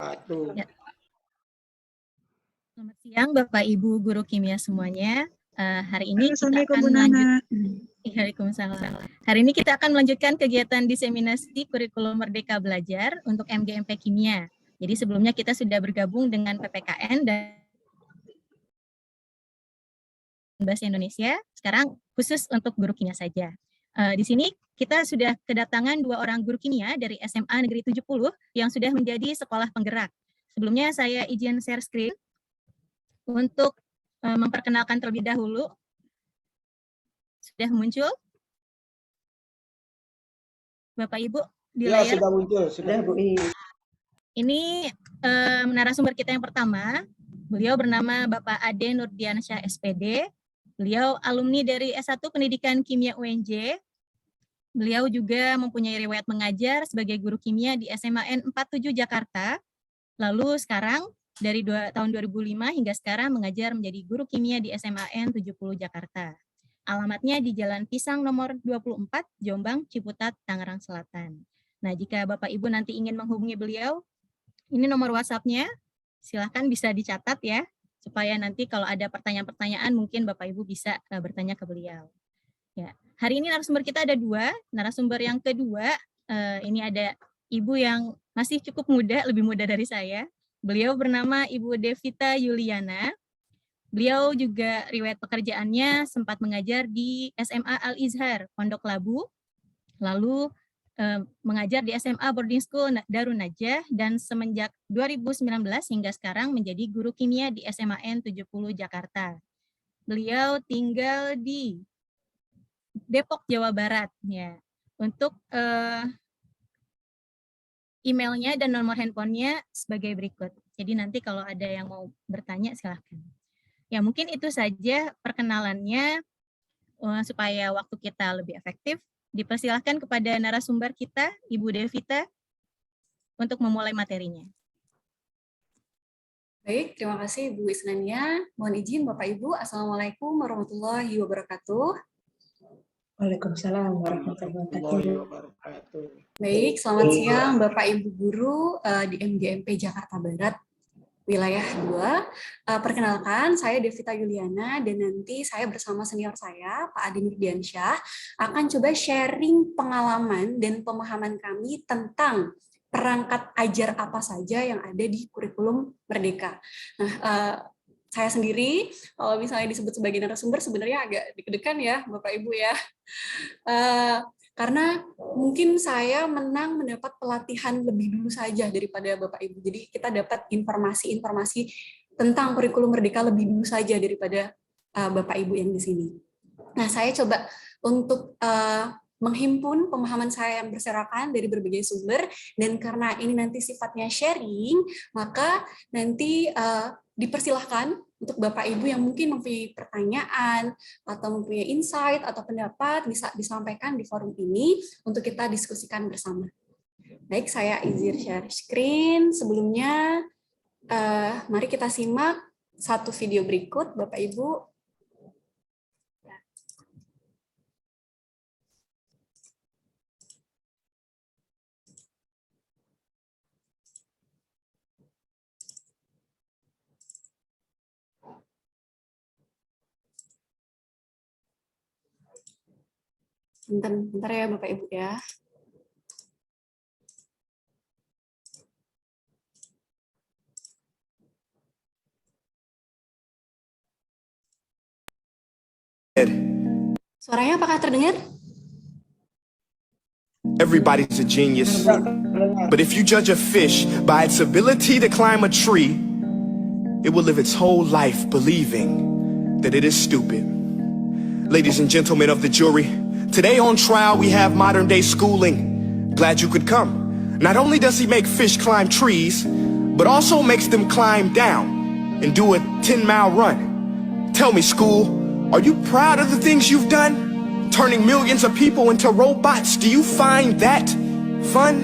Aduh. Ya. Selamat siang Bapak Ibu guru kimia semuanya. Hari ini kita akan Waalaikumsalam. Hari ini kita akan melanjutkan kegiatan diseminasi kurikulum Merdeka Belajar untuk MGMP Kimia. Jadi sebelumnya kita sudah bergabung dengan PPKN dan Bahasa Indonesia. Sekarang khusus untuk guru kimia saja. Di sini kita sudah kedatangan 2 orang guru kimia dari SMA Negeri 70 yang sudah menjadi sekolah penggerak. Sebelumnya saya izin share screen untuk memperkenalkan terlebih dahulu. Sudah muncul? Bapak Ibu di layar? Ya, sudah muncul, sudah Bu. Ini narasumber kita yang pertama. Beliau bernama Bapak Ade Nurdiansyah SPD. Beliau alumni dari S1 Pendidikan Kimia UNJ. Beliau juga mempunyai riwayat mengajar sebagai guru kimia di SMAN 47 Jakarta. Lalu sekarang dari tahun 2005 hingga sekarang mengajar menjadi guru kimia di SMAN 70 Jakarta. Alamatnya di Jalan Pisang nomor 24, Jombang, Ciputat, Tangerang Selatan. Nah, jika Bapak Ibu nanti ingin menghubungi beliau, ini nomor WhatsApp-nya, silahkan bisa dicatat ya, supaya nanti kalau ada pertanyaan-pertanyaan mungkin Bapak Ibu bisa bertanya ke beliau. Ya, hari ini narasumber kita ada 2. Narasumber yang kedua, ini ada Ibu yang masih cukup muda, lebih muda dari saya. Beliau bernama Ibu Devita Yuliana. Beliau juga riwayat pekerjaannya sempat mengajar di SMA Al-Izhar, Pondok Labu, lalu mengajar di SMA Boarding School Darun Najah, dan semenjak 2019 hingga sekarang menjadi guru kimia di SMAN 70 Jakarta. Beliau tinggal di Depok, Jawa Barat. Ya. Untuk emailnya dan nomor handphonenya sebagai berikut. Jadi nanti kalau ada yang mau bertanya silahkan. Ya mungkin itu saja perkenalannya supaya waktu kita lebih efektif. Dipersilahkan kepada narasumber kita, Ibu Devita, untuk memulai materinya. Baik, terima kasih Bu Isnania. Mohon izin Bapak Ibu, Assalamualaikum warahmatullahi wabarakatuh. Waalaikumsalam warahmatullahi wabarakatuh. Baik, selamat siang Bapak Ibu Guru di MGMP Jakarta Barat, wilayah 2. Perkenalkan, saya Devita Yuliana dan nanti saya bersama senior saya, Pak Ade Nurdiansyah, akan coba sharing pengalaman dan pemahaman kami tentang perangkat ajar apa saja yang ada di kurikulum Merdeka. Nah, saya sendiri, kalau misalnya disebut sebagai narasumber, sebenarnya agak deg-degan ya, Bapak Ibu ya. Karena mungkin saya mendapat pelatihan lebih dulu saja daripada Bapak Ibu. Jadi kita dapat informasi-informasi tentang kurikulum Merdeka lebih dulu saja daripada Bapak Ibu yang di sini. Nah, saya coba untuk menghimpun pemahaman saya yang berserakan dari berbagai sumber, dan karena ini nanti sifatnya sharing, maka nanti dipersilahkan untuk Bapak Ibu yang mungkin mempunyai pertanyaan atau mempunyai insight atau pendapat bisa disampaikan di forum ini untuk kita diskusikan bersama. Baik, saya izin share screen. Sebelumnya, mari kita simak satu video berikut, Bapak Ibu. Bentar ya Bapak Ibu ya. Suaranya apakah terdengar? Everybody's a genius, but if you judge a fish by its ability to climb a tree, it will live its whole life believing that it is stupid. Ladies and gentlemen of the jury, today on trial we have modern day schooling. Glad you could come. Not only does he make fish climb trees, but also makes them climb down and do a 10-mile run. Tell me, school, are you proud of the things you've done? Turning millions of people into robots, do you find that fun?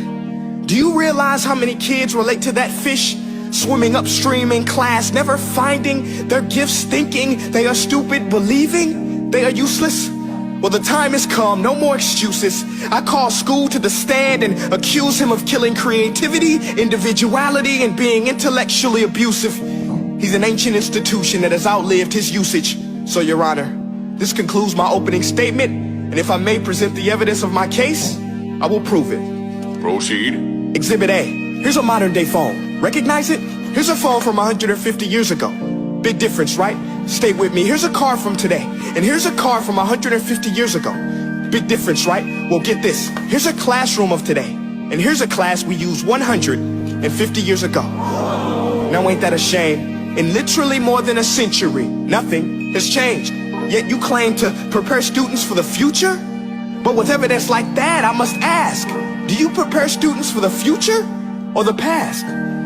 Do you realize how many kids relate to that fish swimming upstream in class, never finding their gifts, thinking they are stupid, believing they are useless? Well, the time has come, no more excuses. I call school to the stand and accuse him of killing creativity, individuality, and being intellectually abusive. He's an ancient institution that has outlived his usage. So, Your Honor, this concludes my opening statement, and if I may present the evidence of my case, I will prove it. Proceed. Exhibit A. Here's a modern day phone. Recognize it? Here's a phone from 150 years ago. Big difference, right? Stay with me. Here's a car from today. And here's a car from 150 years ago. Big difference, right? Well, get this. Here's a classroom of today. And here's a class we used 150 years ago. Now ain't that a shame? In literally more than a century, nothing has changed. Yet you claim to prepare students for the future? But with evidence like that, I must ask, do you prepare students for the future or the past?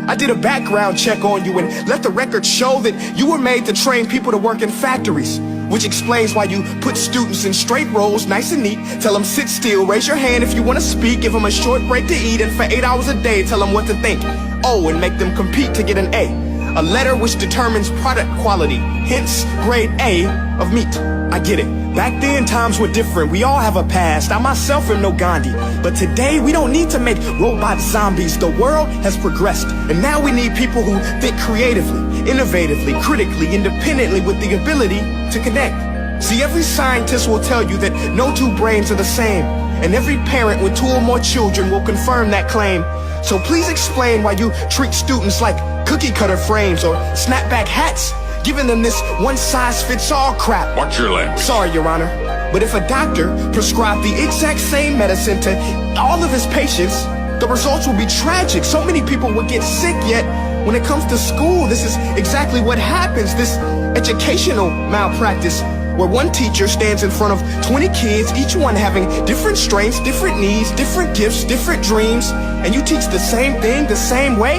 I did a background check on you and let the record show that you were made to train people to work in factories, which explains why you put students in straight rows, nice and neat, tell them sit still, raise your hand if you want to speak, give them a short break to eat, and for 8 hours a day, tell them what to think. Oh, and make them compete to get an A letter which determines product quality, hence grade A of meat. I get it. Back then, times were different. We all have a past. I myself am no Gandhi. But today, we don't need to make robot zombies. The world has progressed. And now we need people who think creatively, innovatively, critically, independently, with the ability to connect. See, every scientist will tell you that no two brains are the same. And every parent with 2 or more children will confirm that claim. So please explain why you treat students like cookie cutter frames or snapback hats, giving them this one-size-fits-all crap. Watch your language. Sorry, Your Honor, but if a doctor prescribed the exact same medicine to all of his patients, the results will be tragic. So many people will get sick, yet when it comes to school, this is exactly what happens. This educational malpractice, where one teacher stands in front of 20 kids, each one having different strengths, different needs, different gifts, different dreams, and you teach the same thing the same way?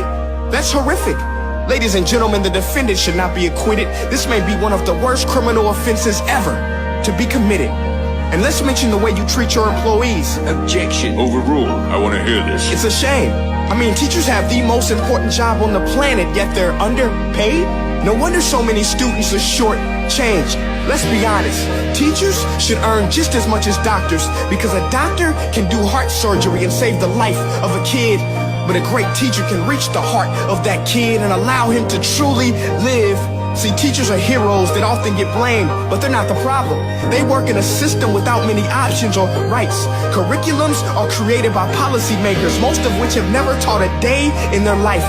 That's horrific. Ladies and gentlemen, the defendant should not be acquitted. This may be one of the worst criminal offenses ever to be committed. And let's mention the way you treat your employees. Objection. Overruled. I want to hear this. It's a shame. I mean, teachers have the most important job on the planet, yet they're underpaid? No wonder so many students are short-changed. Let's be honest. Teachers should earn just as much as doctors, because a doctor can do heart surgery and save the life of a kid. But a great teacher can reach the heart of that kid and allow him to truly live. See, teachers are heroes that often get blamed, but they're not the problem. They work in a system without many options or rights. Curriculums are created by policymakers, most of which have never taught a day in their life.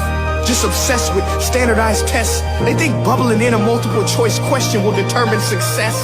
Just obsessed with standardized tests. They think bubbling in a multiple choice question will determine success.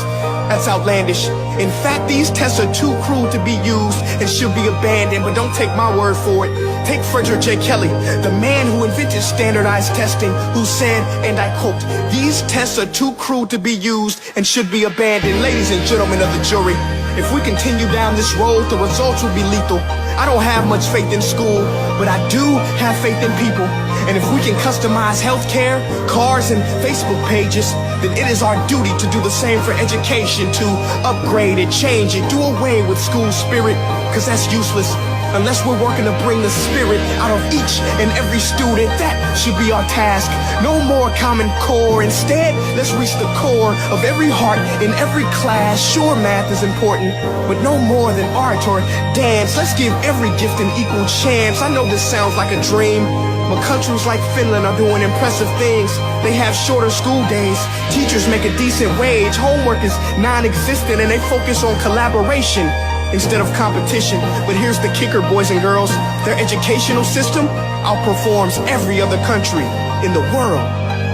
That's outlandish. In fact, these tests are too cruel to be used and should be abandoned, but don't take my word for it. Take Frederick J. Kelly, the man who invented standardized testing, who said, and I quote, "These tests are too cruel to be used and should be abandoned." Ladies and gentlemen of the jury, if we continue down this road, the results will be lethal. I don't have much faith in school, but I do have faith in people. And if we can customize healthcare, cars, and Facebook pages, then it is our duty to do the same for education, to upgrade it, change it, do away with school spirit, because that's useless. Unless we're working to bring the spirit out of each and every student, that should be our task. No more Common Core. Instead, let's reach the core of every heart in every class. Sure, math is important, but no more than art or dance. Let's give every gift an equal chance. I know this sounds like a dream, but countries like Finland are doing impressive things. They have shorter school days. Teachers make a decent wage. Homework is non-existent, and they focus on collaboration instead of competition. But here's the kicker, boys and girls. Their educational system outperforms every other country in the world.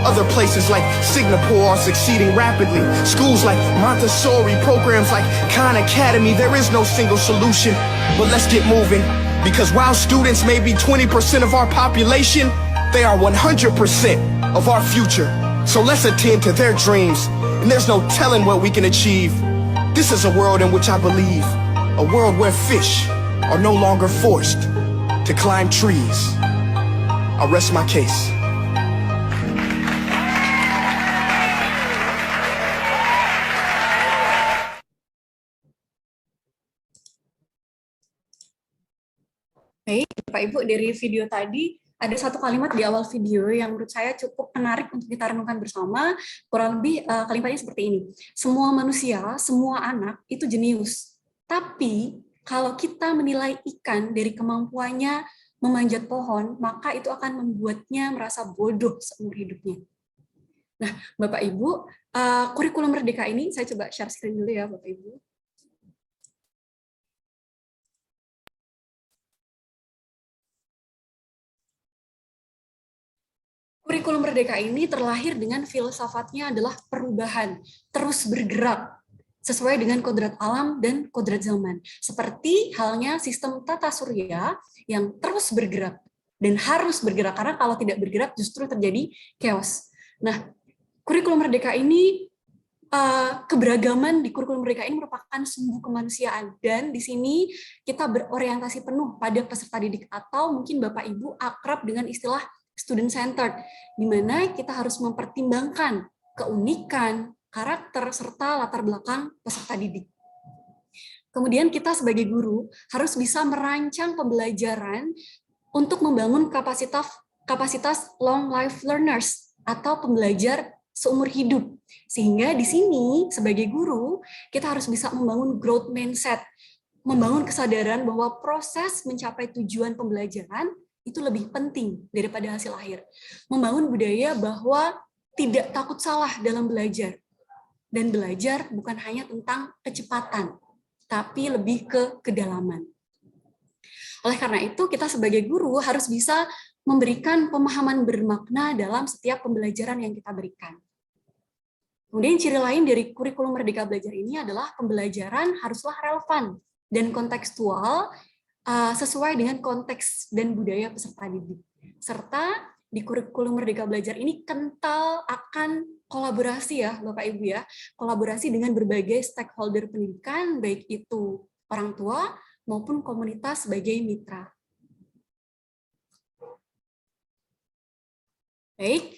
Other places like Singapore are succeeding rapidly. Schools like Montessori, programs like Khan Academy, there is no single solution. But let's get moving, because while students may be 20% of our population, they are 100% of our future. So let's attend to their dreams, and there's no telling what we can achieve. This is a world in which I believe. A world where fish are no longer forced to climb trees. I rest my case. Baik, Bapak Ibu, dari video tadi ada satu kalimat di awal video yang menurut saya cukup menarik untuk kita renungkan bersama. Kurang lebih kalimatnya seperti ini. Semua manusia, semua anak itu jenius. Tapi kalau kita menilai ikan dari kemampuannya memanjat pohon, maka itu akan membuatnya merasa bodoh seumur hidupnya. Nah, Bapak Ibu, kurikulum Merdeka ini, saya coba share screen dulu ya Bapak Ibu. Kurikulum Merdeka ini terlahir dengan filsafatnya adalah perubahan, terus bergerak, sesuai dengan kodrat alam dan kodrat zaman. Seperti halnya sistem tata surya yang terus bergerak, dan harus bergerak, karena kalau tidak bergerak justru terjadi chaos. Nah, kurikulum Merdeka ini, keberagaman di kurikulum Merdeka ini merupakan sumbu kemanusiaan, dan di sini kita berorientasi penuh pada peserta didik, atau mungkin Bapak Ibu akrab dengan istilah student centered, di mana kita harus mempertimbangkan keunikan, karakter, serta latar belakang peserta didik. Kemudian kita sebagai guru harus bisa merancang pembelajaran untuk membangun kapasitas long life learners atau pembelajar seumur hidup. Sehingga di sini sebagai guru kita harus bisa membangun growth mindset, membangun kesadaran bahwa proses mencapai tujuan pembelajaran itu lebih penting daripada hasil akhir. Membangun budaya bahwa tidak takut salah dalam belajar. Dan belajar bukan hanya tentang kecepatan, tapi lebih ke kedalaman. Oleh karena itu, kita sebagai guru harus bisa memberikan pemahaman bermakna dalam setiap pembelajaran yang kita berikan. Kemudian ciri lain dari kurikulum Merdeka Belajar ini adalah pembelajaran haruslah relevan dan kontekstual, sesuai dengan konteks dan budaya peserta didik. Serta di kurikulum Merdeka Belajar ini kental akan kolaborasi ya Bapak Ibu ya, kolaborasi dengan berbagai stakeholder pendidikan, baik itu orang tua maupun komunitas sebagai mitra. Baik,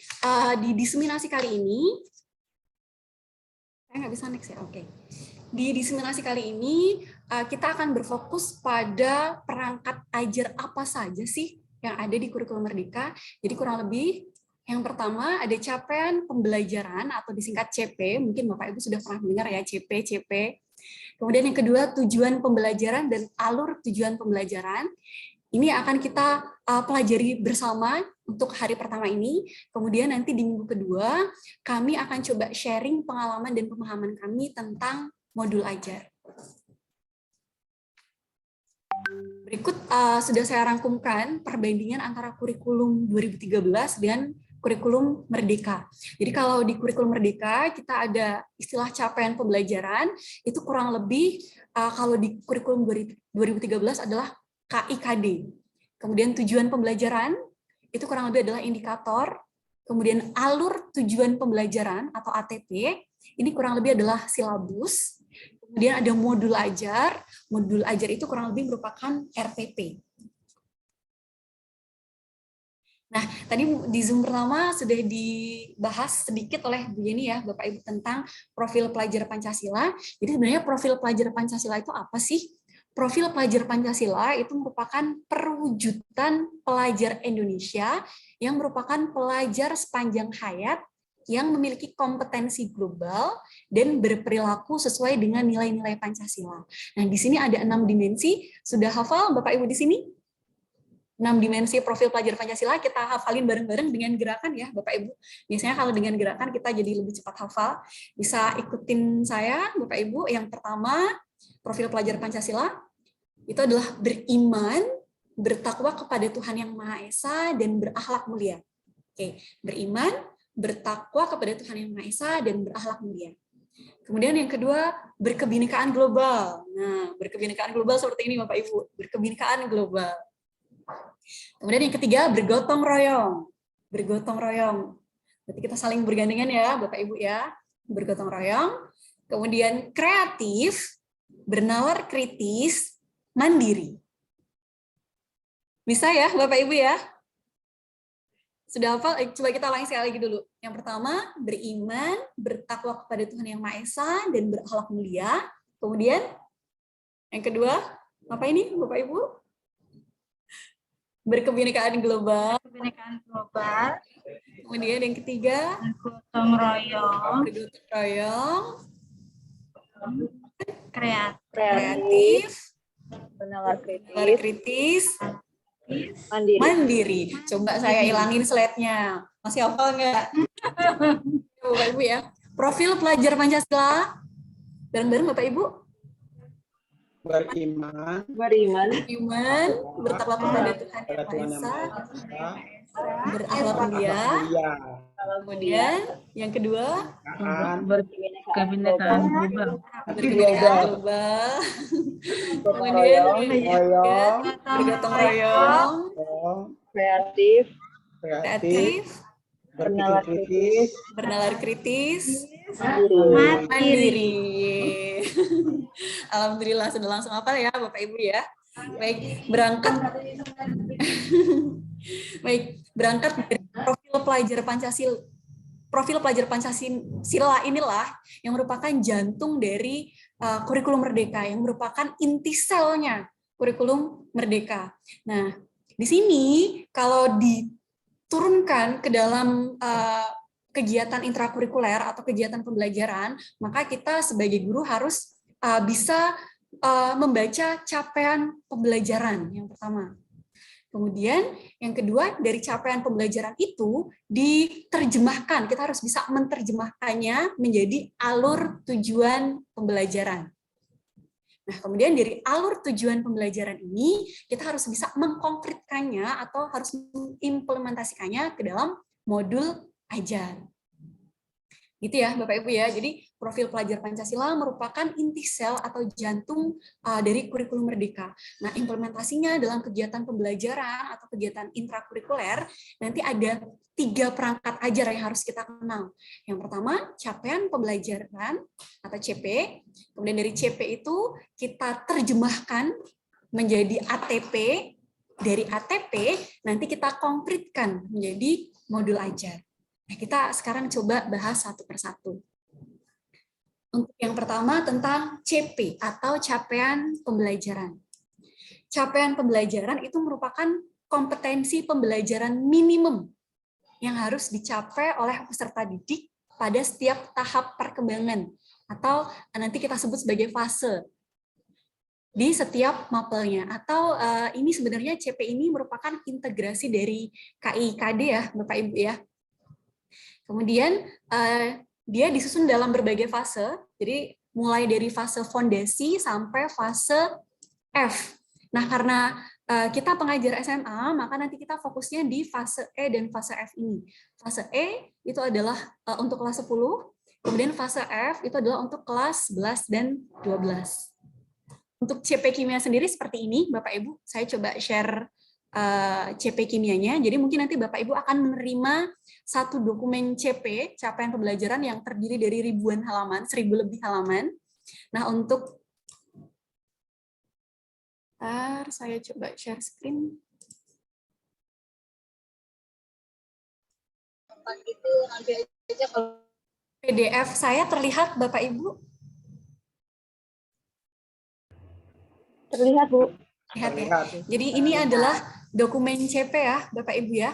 di diseminasi kali ini, saya nggak bisa next ya, oke. Di diseminasi kali ini, kita akan berfokus pada perangkat ajar apa saja sih yang ada di kurikulum Merdeka. Jadi kurang lebih, yang pertama ada capaian pembelajaran atau disingkat CP, mungkin Bapak Ibu sudah pernah mendengar ya CP. Kemudian yang kedua, tujuan pembelajaran dan alur tujuan pembelajaran. Ini akan kita pelajari bersama untuk hari pertama ini. Kemudian nanti di minggu kedua, kami akan coba sharing pengalaman dan pemahaman kami tentang modul ajar. Berikut sudah saya rangkumkan perbandingan antara kurikulum 2013 dan kurikulum Merdeka. Jadi kalau di kurikulum Merdeka kita ada istilah capaian pembelajaran, itu kurang lebih kalau di kurikulum 2013 adalah KIKD. Kemudian tujuan pembelajaran itu kurang lebih adalah indikator. Kemudian alur tujuan pembelajaran atau ATP, ini kurang lebih adalah silabus. Kemudian ada modul ajar itu kurang lebih merupakan RPP. Nah, tadi di Zoom pertama sudah dibahas sedikit oleh Bu Yeni ya, Bapak Ibu, tentang profil pelajar Pancasila. Jadi sebenarnya profil pelajar Pancasila itu apa sih? Profil pelajar Pancasila itu merupakan perwujudan pelajar Indonesia yang merupakan pelajar sepanjang hayat yang memiliki kompetensi global dan berperilaku sesuai dengan nilai-nilai Pancasila. Nah, di sini ada 6 dimensi. Sudah hafal Bapak Ibu di sini? 6 dimensi profil pelajar Pancasila, kita hafalin bareng-bareng dengan gerakan ya Bapak Ibu. Biasanya kalau dengan gerakan kita jadi lebih cepat hafal. Bisa ikutin saya Bapak Ibu. Yang pertama, profil pelajar Pancasila itu adalah beriman, bertakwa kepada Tuhan Yang Maha Esa, dan berakhlak mulia. Oke, beriman, bertakwa kepada Tuhan Yang Maha Esa, dan berakhlak mulia. Kemudian yang kedua, berkebinekaan global. Nah, berkebinekaan global seperti ini Bapak Ibu, berkebinekaan global. Kemudian yang ketiga, bergotong royong. Bergotong royong. Berarti kita saling bergandengan ya Bapak Ibu ya, bergotong royong. Kemudian kreatif, bernalar kritis, mandiri. Bisa ya Bapak Ibu ya? Sudah hafal? Coba kita ulangi sekali lagi dulu. Yang pertama, beriman, bertakwa kepada Tuhan Yang Maha Esa, dan berakhlak mulia. Kemudian, yang kedua, apa ini Bapak Ibu? Berkebinekaan global. kebinekaan global, Kemudian yang ketiga, bergotong royong, bergotong royong, kreatif, pendengar pendengar kritis, kritis, mandiri. mandiri. Coba saya ilangin slide-nya. Masih hafal nggak? Bapak Ibu ya. Profil pelajar Pancasila. Bareng-bareng Bapak Ibu. Beriman Beriman, Iman, bertakwa kepada Tuhan pada Yang Tuhan Maha Yang Esa, Maha Esa, berakhlak mulia. mulia, Kemudian yang kedua, kebinekaan global, berkebinekaan global. Kemudian yang ketiga, royong, bergotong royong, kreatif, kreatif, pendengar kritis, bernalar kritis, mandiri. mandiri. Alhamdulillah sudah langsung hafal ya Bapak Ibu ya. Baik, berangkat dari profil pelajar Pancasila inilah yang merupakan jantung dari kurikulum Merdeka, yang merupakan inti selnya kurikulum Merdeka. Nah, di sini kalau diturunkan ke dalam kegiatan intrakurikuler atau kegiatan pembelajaran, maka kita sebagai guru harus bisa membaca capaian pembelajaran yang pertama. Kemudian yang kedua, dari capaian pembelajaran itu diterjemahkan, kita harus bisa menerjemahkannya menjadi alur tujuan pembelajaran. Nah, kemudian dari alur tujuan pembelajaran ini, kita harus bisa mengkonkretkannya atau harus mengimplementasikannya ke dalam modul ajar. Gitu ya Bapak Ibu ya. Jadi profil pelajar Pancasila merupakan inti sel atau jantung dari kurikulum Merdeka. Nah, implementasinya dalam kegiatan pembelajaran atau kegiatan intrakurikuler nanti ada 3 perangkat ajar yang harus kita kenal. Yang pertama, capaian pembelajaran atau CP. Kemudian dari CP itu kita terjemahkan menjadi ATP. Dari ATP nanti kita konkretkan menjadi modul ajar. Nah, kita sekarang coba bahas satu persatu. Untuk yang pertama tentang CP atau capaian pembelajaran. Capaian pembelajaran itu merupakan kompetensi pembelajaran minimum yang harus dicapai oleh peserta didik pada setiap tahap perkembangan atau nanti kita sebut sebagai fase di setiap mapelnya. Atau ini sebenarnya CP ini merupakan integrasi dari KIKD ya Bapak Ibu ya. Kemudian dia disusun dalam berbagai fase, jadi mulai dari fase fondasi sampai fase F. Nah, karena kita pengajar SMA, maka nanti kita fokusnya di fase E dan fase F ini. Fase E itu adalah untuk kelas 10, kemudian fase F itu adalah untuk kelas 11 dan 12. Untuk CP kimia sendiri seperti ini, Bapak Ibu, saya coba share CP kimianya. Jadi mungkin nanti Bapak Ibu akan menerima satu dokumen CP, capaian pembelajaran yang terdiri dari ribuan halaman, 1000 lebih halaman. Nah, untuk saya coba share screen. PDF saya terlihat Bapak Ibu? Terlihat, Bu. Lihat ya. Jadi ini adalah dokumen CP ya, Bapak Ibu ya.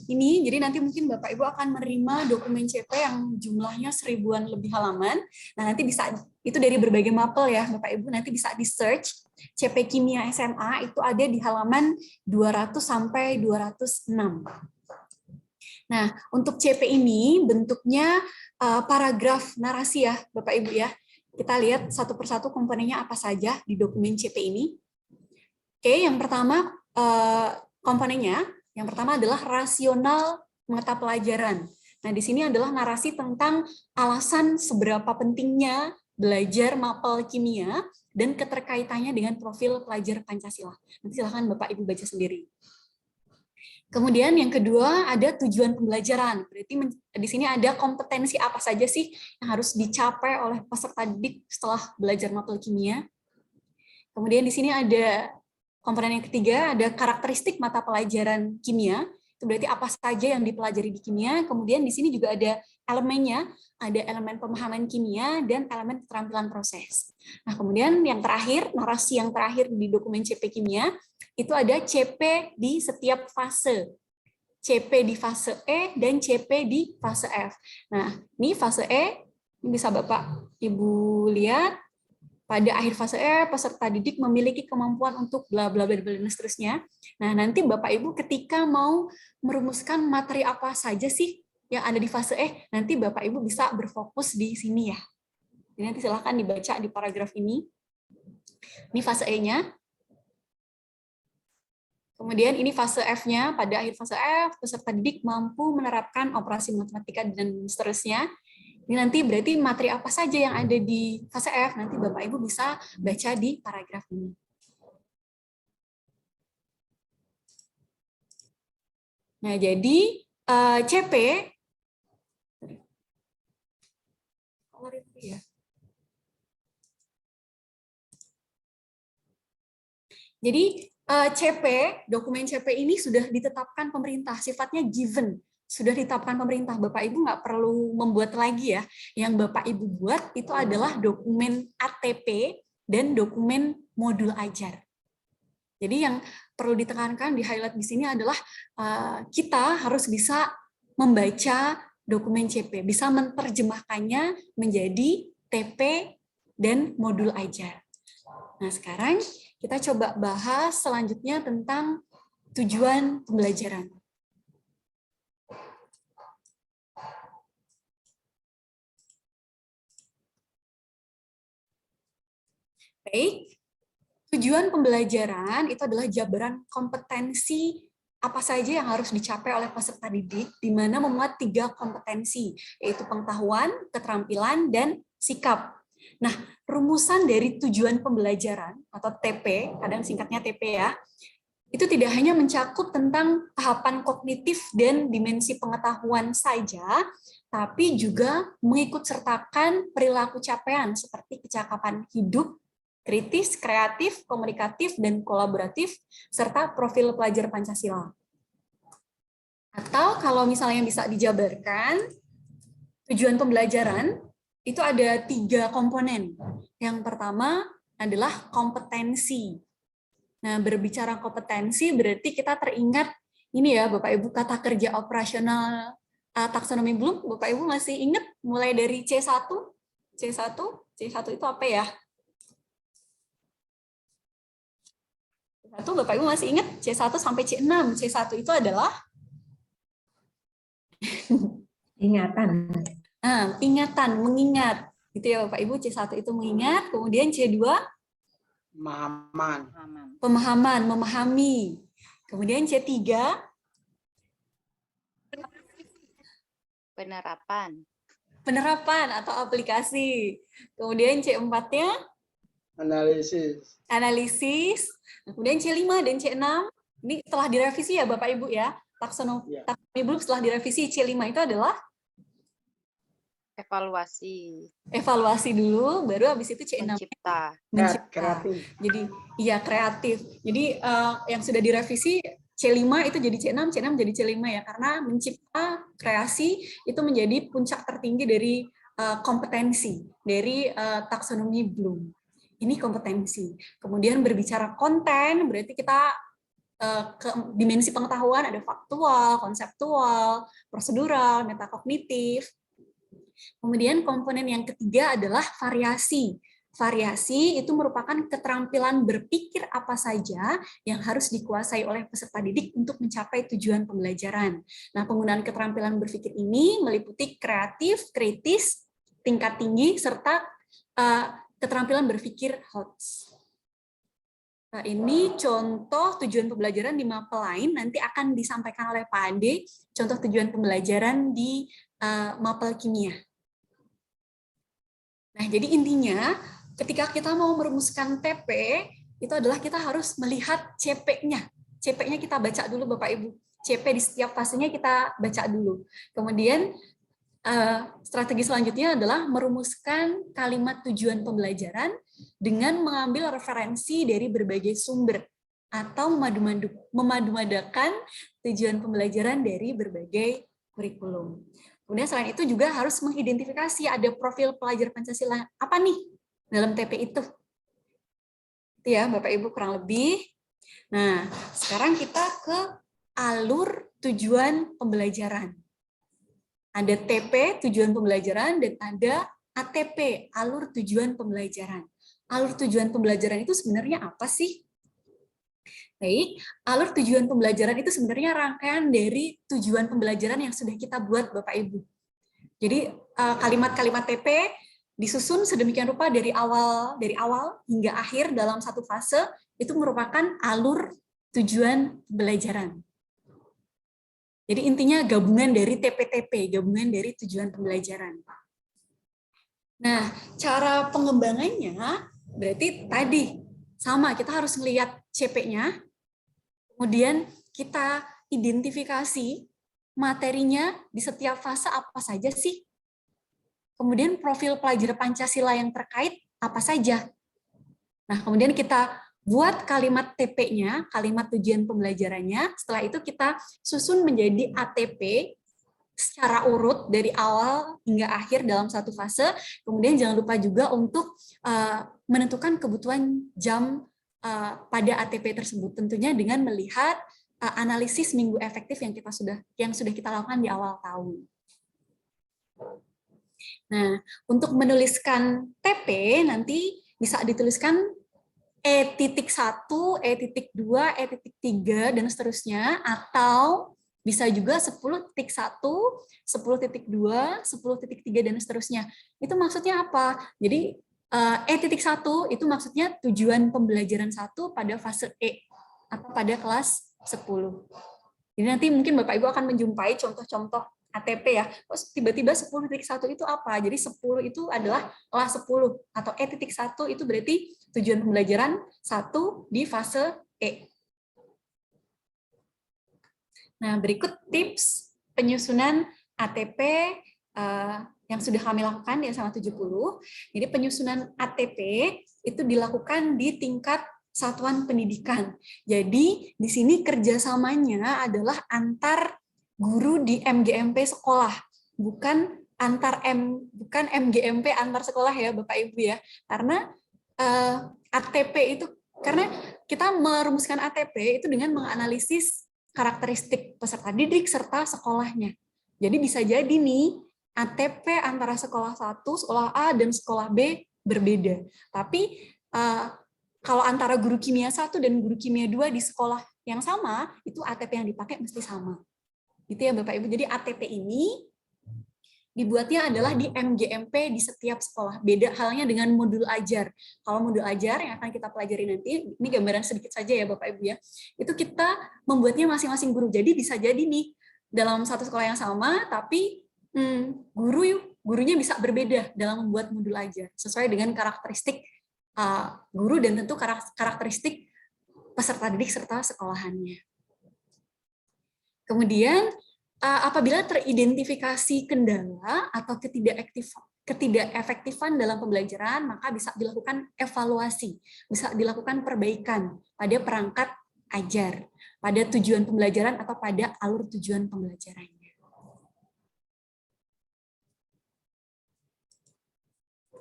Ini, jadi nanti mungkin Bapak Ibu akan menerima dokumen CP yang jumlahnya 1000-an lebih halaman. Nah, nanti bisa, itu dari berbagai mapel ya, Bapak Ibu. Nanti bisa di-search CP Kimia SMA, itu ada di halaman 200 sampai 206. Nah, untuk CP ini bentuknya paragraf narasi ya, Bapak Ibu ya. Kita lihat satu persatu komponennya apa saja di dokumen CP ini. Oke, yang pertama komponennya, yang pertama adalah rasional mata pelajaran. Nah, di sini adalah narasi tentang alasan seberapa pentingnya belajar mapel kimia dan keterkaitannya dengan profil pelajar Pancasila. Nanti silakan Bapak Ibu baca sendiri. Kemudian yang kedua ada tujuan pembelajaran. Berarti di sini ada kompetensi apa saja sih yang harus dicapai oleh peserta didik setelah belajar mapel kimia. Kemudian di sini ada komponen yang ketiga, ada karakteristik mata pelajaran kimia. Itu berarti apa saja yang dipelajari di kimia. Kemudian di sini juga ada elemennya, ada elemen pemahaman kimia dan elemen keterampilan proses. Nah, kemudian yang terakhir, narasi yang terakhir di dokumen CP kimia, itu ada CP di setiap fase. CP di fase E, dan CP di fase F. Nah, ini fase E, ini bisa Bapak Ibu lihat, pada akhir fase E, peserta didik memiliki kemampuan untuk bla bla bla dan seterusnya. Nah, nanti Bapak Ibu ketika mau merumuskan materi apa saja sih yang ada di fase E, nanti Bapak Ibu bisa berfokus di sini ya. Jadi nanti silahkan dibaca di paragraf ini. Ini fase E-nya. Kemudian ini fase F-nya, pada akhir fase F, peserta didik mampu menerapkan operasi matematika dan seterusnya. Ini nanti berarti materi apa saja yang ada di fase F, nanti Bapak Ibu bisa baca di paragraf ini. Nah, jadi CP, jadi CP, dokumen CP ini sudah ditetapkan pemerintah, sifatnya given. Sudah ditetapkan pemerintah, Bapak Ibu nggak perlu membuat lagi ya. Yang Bapak Ibu buat itu adalah dokumen ATP dan dokumen modul ajar. Jadi yang perlu ditekankan, di highlight di sini adalah kita harus bisa membaca dokumen CP, bisa menerjemahkannya menjadi TP dan modul ajar. Nah, sekarang kita coba bahas selanjutnya tentang tujuan pembelajaran. Baik, tujuan pembelajaran itu adalah jabaran kompetensi apa saja yang harus dicapai oleh peserta didik, di mana memuat 3 kompetensi, yaitu pengetahuan, keterampilan, dan sikap. Nah, rumusan dari tujuan pembelajaran atau TP, kadang singkatnya TP ya, itu tidak hanya mencakup tentang tahapan kognitif dan dimensi pengetahuan saja, tapi juga mengikut sertakan perilaku capaian seperti kecakapan hidup, kritis, kreatif, komunikatif, dan kolaboratif, serta profil pelajar Pancasila. Atau kalau misalnya bisa dijabarkan, tujuan pembelajaran itu ada 3 komponen. Yang pertama adalah kompetensi. Nah, berbicara kompetensi berarti kita teringat ini ya Bapak Ibu, kata kerja operasional taksonomi Bloom. Bapak Ibu masih ingat mulai dari C1? C1 itu apa ya? C1 Bapak Ibu masih ingat? C1 sampai C6. C1 itu adalah Ingatan. Ingatan, mengingat. Gitu ya Bapak Ibu, C1 itu mengingat, kemudian C2 pemahaman, memahami. Kemudian C3 penerapan atau aplikasi. Kemudian C4-nya analisis. Kemudian C5 dan C6 ini telah direvisi ya Bapak Ibu ya. Taksonomi Bloom setelah direvisi, C5 itu adalah evaluasi dulu, baru habis itu C6 mencipta. Jadi iya, kreatif. Jadi yang sudah direvisi C5 itu jadi C6 jadi C5 ya, karena mencipta, kreasi itu menjadi puncak tertinggi dari kompetensi dari taksonomi Bloom. Ini kompetensi. Kemudian berbicara konten, berarti kita ke dimensi pengetahuan ada faktual, konseptual, prosedural, metakognitif. Kemudian komponen yang ketiga adalah variasi. Variasi itu merupakan keterampilan berpikir apa saja yang harus dikuasai oleh peserta didik untuk mencapai tujuan pembelajaran. Nah, penggunaan keterampilan berpikir ini meliputi kreatif, kritis, tingkat tinggi, serta keterampilan berpikir HOTS. Nah, ini contoh tujuan pembelajaran di mapel lain, nanti akan disampaikan oleh Pak Ade, contoh tujuan pembelajaran di mapel kimia. Nah, jadi intinya ketika kita mau merumuskan TP, itu adalah kita harus melihat CP-nya. CP-nya kita baca dulu Bapak Ibu. CP di setiap fasenya kita baca dulu. Kemudian strategi selanjutnya adalah merumuskan kalimat tujuan pembelajaran dengan mengambil referensi dari berbagai sumber atau memadu-madakan tujuan pembelajaran dari berbagai kurikulum. Kemudian selain itu juga harus mengidentifikasi ada profil pelajar Pancasila apa nih dalam TP itu. Itu ya Bapak Ibu kurang lebih. Nah, sekarang kita ke alur tujuan pembelajaran. Ada TP, tujuan pembelajaran, dan ada ATP, alur tujuan pembelajaran. Alur tujuan pembelajaran itu sebenarnya apa sih? Baik, alur tujuan pembelajaran itu sebenarnya rangkaian dari tujuan pembelajaran yang sudah kita buat Bapak Ibu. Jadi kalimat-kalimat TP disusun sedemikian rupa dari awal hingga akhir dalam satu fase, itu merupakan alur tujuan pembelajaran. Jadi intinya gabungan dari TP-TP, gabungan dari tujuan pembelajaran. Nah, cara pengembangannya berarti tadi sama, kita harus melihat CP-nya, kemudian kita identifikasi materinya di setiap fase apa saja sih. Kemudian profil pelajar Pancasila yang terkait apa saja. Nah, kemudian kita buat kalimat TP-nya, kalimat tujuan pembelajarannya. Setelah itu kita susun menjadi ATP secara urut dari awal hingga akhir dalam satu fase. Kemudian jangan lupa juga untuk menentukan kebutuhan jam pada ATP tersebut. Tentunya dengan melihat analisis minggu efektif yang sudah kita lakukan di awal tahun. Nah, untuk menuliskan TP nanti bisa dituliskan E.1, E.2, E.3, dan seterusnya, atau bisa juga 10.1, 10.2, 10.3, dan seterusnya. Itu maksudnya apa? Jadi E.1 itu maksudnya tujuan pembelajaran 1 pada fase E, atau pada kelas 10. Jadi nanti mungkin Bapak Ibu akan menjumpai contoh-contoh ATP ya. Terus tiba-tiba 10.1 itu apa? Jadi 10 itu adalah kelas 10, atau E.1 itu berarti tujuan pembelajaran 1 di fase E. Nah, berikut tips penyusunan ATP yang sudah kami lakukan di SMA 70. Jadi penyusunan ATP itu dilakukan di tingkat satuan pendidikan. Jadi di sini kerjasamanya adalah antar guru di MGMP sekolah, bukan MGMP antar sekolah ya Bapak Ibu ya. Karena ATP itu, karena kita merumuskan ATP itu dengan menganalisis karakteristik peserta didik serta sekolahnya. Jadi bisa jadi nih ATP antara sekolah 1, sekolah A dan sekolah B berbeda. Tapi kalau antara guru kimia 1 dan guru kimia 2 di sekolah yang sama, itu ATP yang dipakai mesti sama. Gitu ya Bapak Ibu. Jadi ATP ini dibuatnya adalah di MGMP di setiap sekolah. Beda halnya dengan modul ajar. Kalau modul ajar yang akan kita pelajari nanti, ini gambaran sedikit saja ya Bapak Ibu ya, itu kita membuatnya masing-masing guru. Jadi bisa jadi nih, dalam satu sekolah yang sama, tapi gurunya bisa berbeda dalam membuat modul ajar, sesuai dengan karakteristik guru dan tentu karakteristik peserta didik serta sekolahannya. Kemudian apabila teridentifikasi kendala atau ketidakefektifan dalam pembelajaran, maka bisa dilakukan evaluasi, bisa dilakukan perbaikan pada perangkat ajar, pada tujuan pembelajaran atau pada alur tujuan pembelajarannya.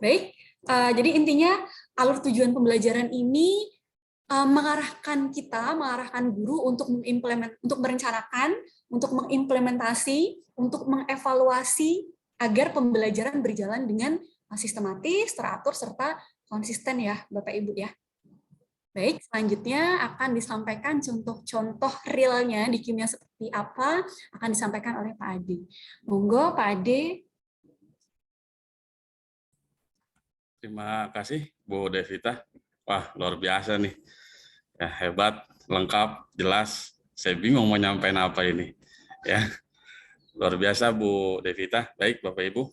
Baik, jadi intinya alur tujuan pembelajaran ini mengarahkan guru untuk merencanakan, untuk mengimplementasi, untuk mengevaluasi agar pembelajaran berjalan dengan sistematis, teratur, serta konsisten ya Bapak Ibu ya. Baik, selanjutnya akan disampaikan contoh-contoh realnya di kimia seperti apa, akan disampaikan oleh Pak Ade. Monggo Pak Ade. Terima kasih Bu Devita. Wah, luar biasa nih. Ya, hebat, lengkap, jelas. Saya bingung mau nyampein apa ini. Ya, luar biasa Bu Devita. Baik, Bapak Ibu.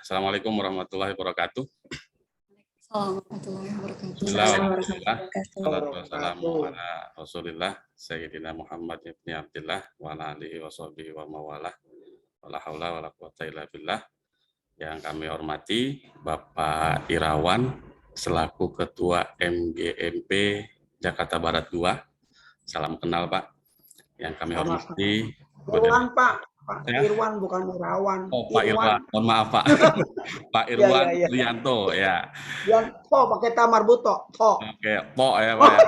Assalamualaikum warahmatullahi wabarakatuh. Assalamualaikum ala Rasulillah Sayyidina Muhammad ibn Abdillah wa ala alihi wa sahbihi wa mawalah. Wala haula wala quwata illa billah. Yang kami hormati Bapak Irawan selaku Ketua MGMP Jakarta Barat 2. Salam kenal Pak. Yang kami hormati Irwan Pak Irwan bukan Irawan. Oh Pak Irwan, mohon maaf Pak. Pak Irwan Rianto ya. Yang pakai tamar buto. Oke, Po ya Pak.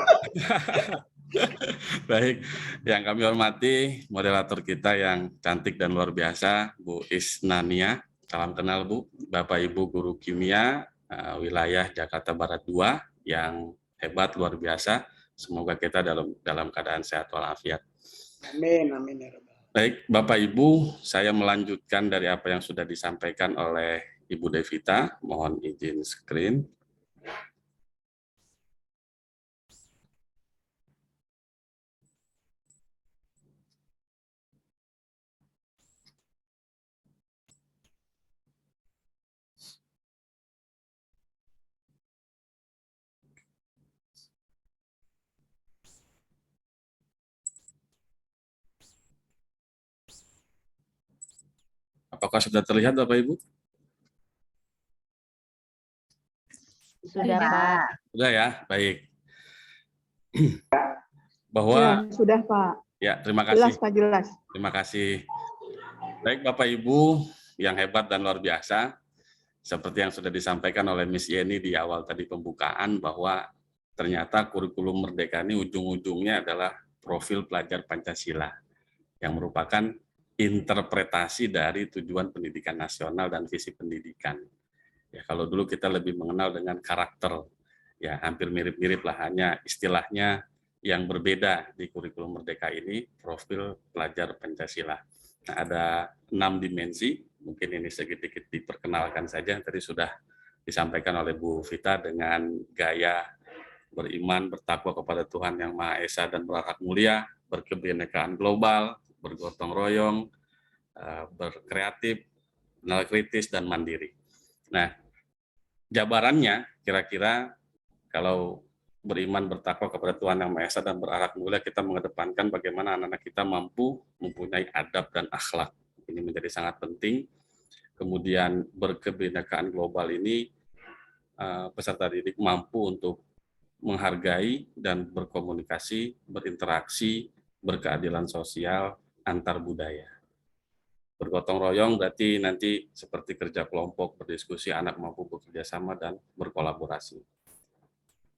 Baik, yang kami hormati moderator kita yang cantik dan luar biasa, Bu Isnania. Salam kenal Bu, Bapak Ibu guru kimia wilayah Jakarta Barat 2 yang hebat luar biasa. Semoga kita dalam keadaan sehat walafiat. Amin, amin ya Rabbal. Baik, Bapak Ibu, saya melanjutkan dari apa yang sudah disampaikan oleh Ibu Devita. Mohon izin screen. Apakah sudah terlihat Bapak Ibu? Sudah, Pak. Sudah ya, baik. Bahwa Ya, sudah, Pak. ya, terima Jelas, kasih. Pak, jelas. Terima kasih. Baik Bapak Ibu yang hebat dan luar biasa, seperti yang sudah disampaikan oleh Miss Yeni di awal tadi pembukaan, bahwa ternyata kurikulum Merdeka ini ujung-ujungnya adalah profil pelajar Pancasila, yang merupakan interpretasi dari tujuan pendidikan nasional dan visi pendidikan. Ya, kalau dulu kita lebih mengenal dengan karakter, ya hampir mirip-mirip lah, hanya istilahnya yang berbeda di kurikulum Merdeka ini, profil pelajar Pancasila. Nah, ada 6 dimensi, mungkin ini sedikit diperkenalkan saja, tadi sudah disampaikan oleh Bu Vita dengan gaya beriman, bertakwa kepada Tuhan Yang Maha Esa dan berakhlak mulia, berkebinekaan global, bergotong royong, berkreatif, benar kritis, dan mandiri. Nah, jabarannya kira-kira kalau beriman, bertakwa kepada Tuhan Yang Maha Esa dan berakhlak mulia, kita mengedepankan bagaimana anak-anak kita mampu mempunyai adab dan akhlak. Ini menjadi sangat penting. Kemudian berkebinekaan global ini, peserta didik mampu untuk menghargai dan berkomunikasi, berinteraksi, berkeadilan sosial antar budaya. Bergotong royong berarti nanti seperti kerja kelompok, berdiskusi, anak mampu bekerja sama dan berkolaborasi.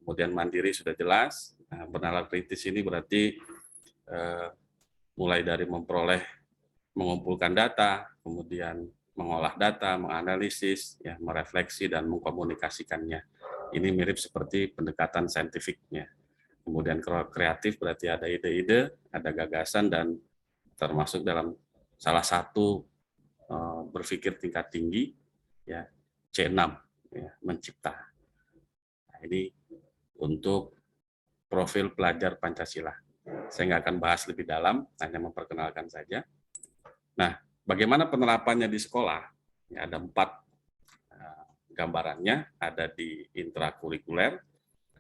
Kemudian mandiri sudah jelas. Nah, bernalar kritis ini berarti mulai dari mengumpulkan data, kemudian mengolah data, menganalisis, ya, merefleksi dan mengkomunikasikannya. Ini mirip seperti pendekatan saintifiknya. Kemudian kreatif berarti ada ide-ide, ada gagasan, dan termasuk dalam salah satu berpikir tingkat tinggi, ya, C6, ya, mencipta. Nah, ini untuk profil pelajar Pancasila. Saya nggak akan bahas lebih dalam, hanya memperkenalkan saja. Nah, bagaimana penerapannya di sekolah? Ya, ada 4 gambarannya, ada di intrakurikuler,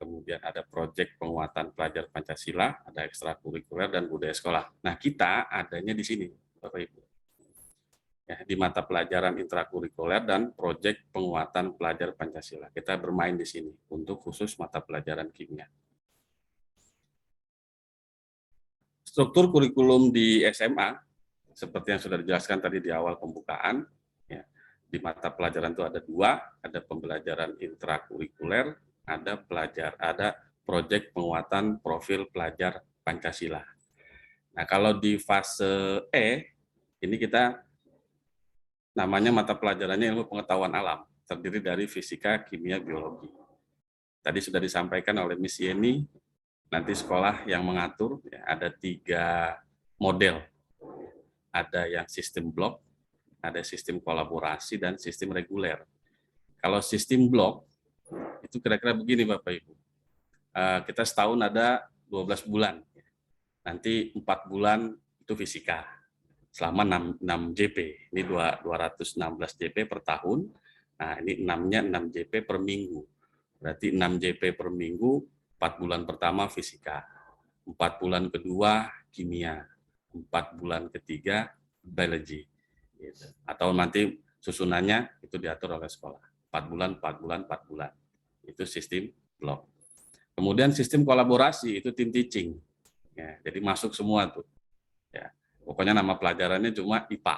kemudian ada proyek penguatan pelajar Pancasila, ada ekstrakurikuler dan budaya sekolah. Nah, kita adanya di sini, Bapak Ibu. Ya, di mata pelajaran intrakurikuler dan proyek penguatan pelajar Pancasila. Kita bermain di sini untuk khusus mata pelajaran kimia. Struktur kurikulum di SMA, seperti yang sudah dijelaskan tadi di awal pembukaan, ya, di mata pelajaran itu ada 2, ada pembelajaran intrakurikuler, ada proyek penguatan profil pelajar Pancasila. Nah, kalau di fase E, ini kita namanya mata pelajarannya ilmu pengetahuan alam, terdiri dari fisika, kimia, biologi. Tadi sudah disampaikan oleh Miss Yeni, nanti sekolah yang mengatur, ya, ada 3 model. Ada yang sistem blok, ada sistem kolaborasi, dan sistem reguler. Kalau sistem blok, itu kira-kira begini Bapak Ibu. Kita setahun ada 12 bulan. Nanti 4 bulan itu fisika, selama 6 JP. Ini 216 JP per tahun. Nah, ini 6-nya 6 JP per minggu. Berarti 6 JP per minggu, 4 bulan pertama fisika, 4 bulan kedua kimia, 4 bulan ketiga biologi. Gitu. Atau nanti susunannya itu diatur oleh sekolah. 4 bulan, 4 bulan, 4 bulan. Itu sistem blok. Kemudian sistem kolaborasi, itu team teaching. Ya, jadi masuk semua tuh. Ya, pokoknya nama pelajarannya cuma IPA.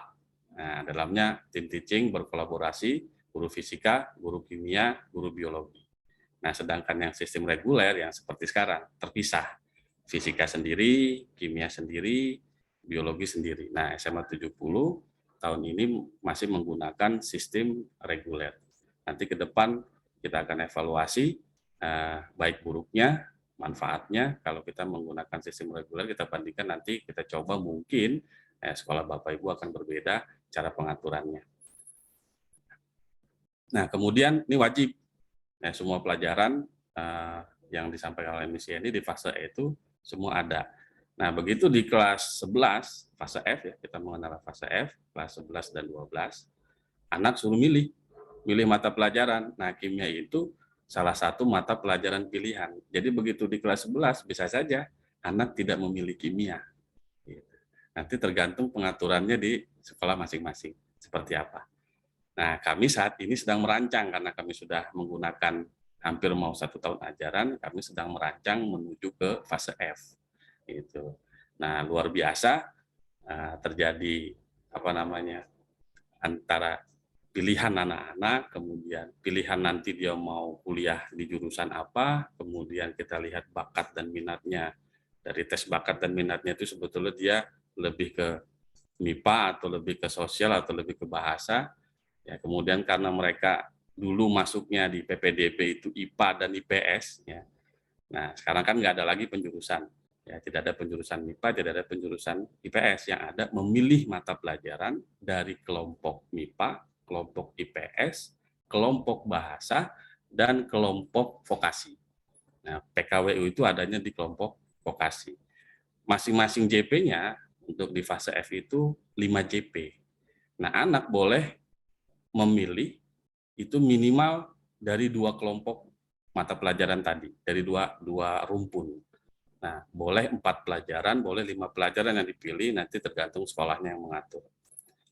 Nah, dalamnya team teaching berkolaborasi, guru fisika, guru kimia, guru biologi. Nah, sedangkan yang sistem reguler yang seperti sekarang terpisah. fisika sendiri, kimia sendiri, biologi sendiri. Nah, SMA 70 tahun ini masih menggunakan sistem reguler. Nanti ke depan kita akan evaluasi baik buruknya, manfaatnya. Kalau kita menggunakan sistem reguler, kita bandingkan nanti kita coba mungkin sekolah Bapak Ibu akan berbeda cara pengaturannya. Nah, kemudian ini wajib semua pelajaran yang disampaikan oleh Miss Yeni di fase E itu semua ada. Nah, begitu di kelas 11, fase F ya, kita mengenal fase F, kelas 11 dan 12, anak suruh milih mata pelajaran. Nah, kimia itu salah satu mata pelajaran pilihan. Jadi begitu di kelas 11, bisa saja anak tidak memilih kimia. Nanti tergantung pengaturannya di sekolah masing-masing, seperti apa. Nah, kami saat ini sedang merancang, karena kami sudah menggunakan hampir mau 1 tahun ajaran, kami sedang merancang menuju ke fase F. Gitu. Nah, luar biasa terjadi antara pilihan anak-anak, kemudian pilihan nanti dia mau kuliah di jurusan apa, kemudian kita lihat bakat dan minatnya. Dari tes bakat dan minatnya itu sebetulnya dia lebih ke MIPA atau lebih ke sosial atau lebih ke bahasa. Ya, kemudian karena mereka dulu masuknya di PPDB itu IPA dan IPS, ya. Nah, sekarang kan nggak ada lagi penjurusan. Ya, tidak ada penjurusan MIPA, tidak ada penjurusan IPS. Yang ada memilih mata pelajaran dari kelompok MIPA, kelompok IPS, kelompok bahasa, dan kelompok vokasi. Nah, PKWU itu adanya di kelompok vokasi. Masing-masing JP-nya untuk di fase F itu 5 JP. Nah, anak boleh memilih itu minimal dari 2 kelompok mata pelajaran tadi, dari dua rumpun. Nah, boleh 4 pelajaran, boleh 5 pelajaran yang dipilih, nanti tergantung sekolahnya yang mengatur.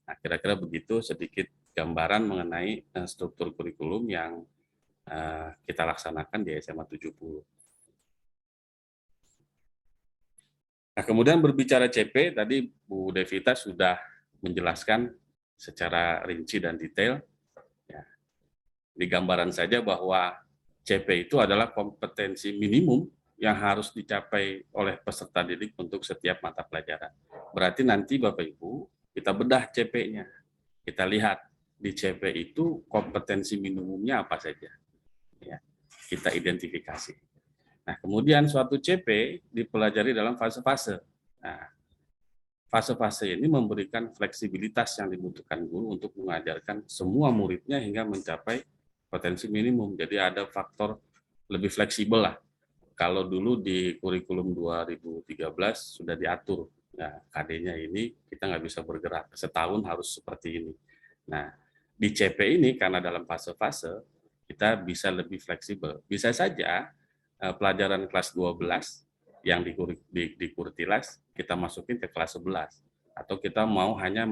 Nah, kira-kira begitu sedikit gambaran mengenai struktur kurikulum yang kita laksanakan di SMA 70. Nah, kemudian berbicara CP, tadi Bu Devita sudah menjelaskan secara rinci dan detail. Ya, di gambaran saja bahwa CP itu adalah kompetensi minimum yang harus dicapai oleh peserta didik untuk setiap mata pelajaran. Berarti nanti Bapak Ibu, kita bedah CP-nya. Kita lihat di CP itu kompetensi minimumnya apa saja. Ya, kita identifikasi. Nah, kemudian suatu CP dipelajari dalam fase-fase. Nah, fase-fase ini memberikan fleksibilitas yang dibutuhkan guru untuk mengajarkan semua muridnya hingga mencapai potensi minimum. Jadi ada faktor lebih fleksibel lah. Kalau dulu di kurikulum 2013 sudah diatur, nah, KD-nya ini kita nggak bisa bergerak, setahun harus seperti ini. Nah, di CP ini karena dalam fase-fase kita bisa lebih fleksibel. Bisa saja pelajaran kelas 12 yang di Kurtilas kita masukin ke kelas 11. Atau kita mau hanya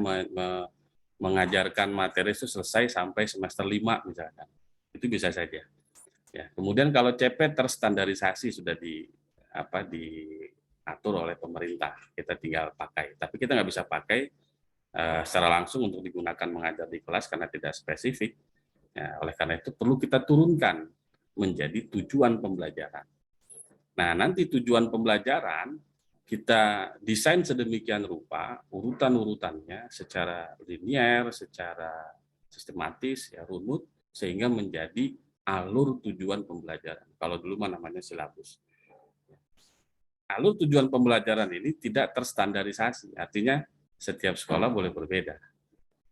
mengajarkan materi itu selesai sampai semester 5 misalkan. Itu bisa saja. Ya, kemudian kalau CP terstandarisasi sudah diatur oleh pemerintah, kita tinggal pakai. Tapi kita nggak bisa pakai secara langsung untuk digunakan mengajar di kelas karena tidak spesifik. Ya, oleh karena itu perlu kita turunkan menjadi tujuan pembelajaran. Nah, nanti tujuan pembelajaran kita desain sedemikian rupa, urutan-urutannya secara linier, secara sistematis, ya runut, sehingga menjadi alur tujuan pembelajaran. Kalau dulu namanya silabus. Alur tujuan pembelajaran ini tidak terstandarisasi, artinya setiap sekolah boleh berbeda.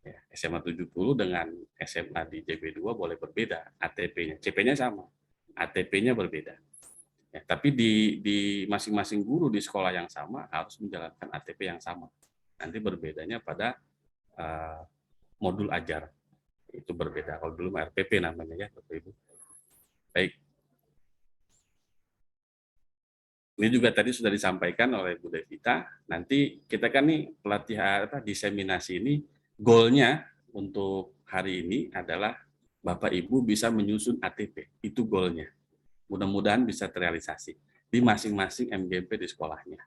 Ya, SMA 70 dengan SMA di JB2 boleh berbeda, ATP-nya. CP-nya sama, ATP-nya berbeda. Ya, tapi di masing-masing guru di sekolah yang sama harus menjalankan ATP yang sama. Nanti berbedanya pada modul ajar. Itu berbeda. Kalau dulu RPP namanya ya, Bapak Ibu. Baik. Ini juga tadi sudah disampaikan oleh Bu Devita. Nanti kita kan nih pelatihan diseminasi ini goalnya untuk hari ini adalah Bapak Ibu bisa menyusun ATP. Itu goalnya. Mudah-mudahan bisa terrealisasi di masing-masing MGP di sekolahnya.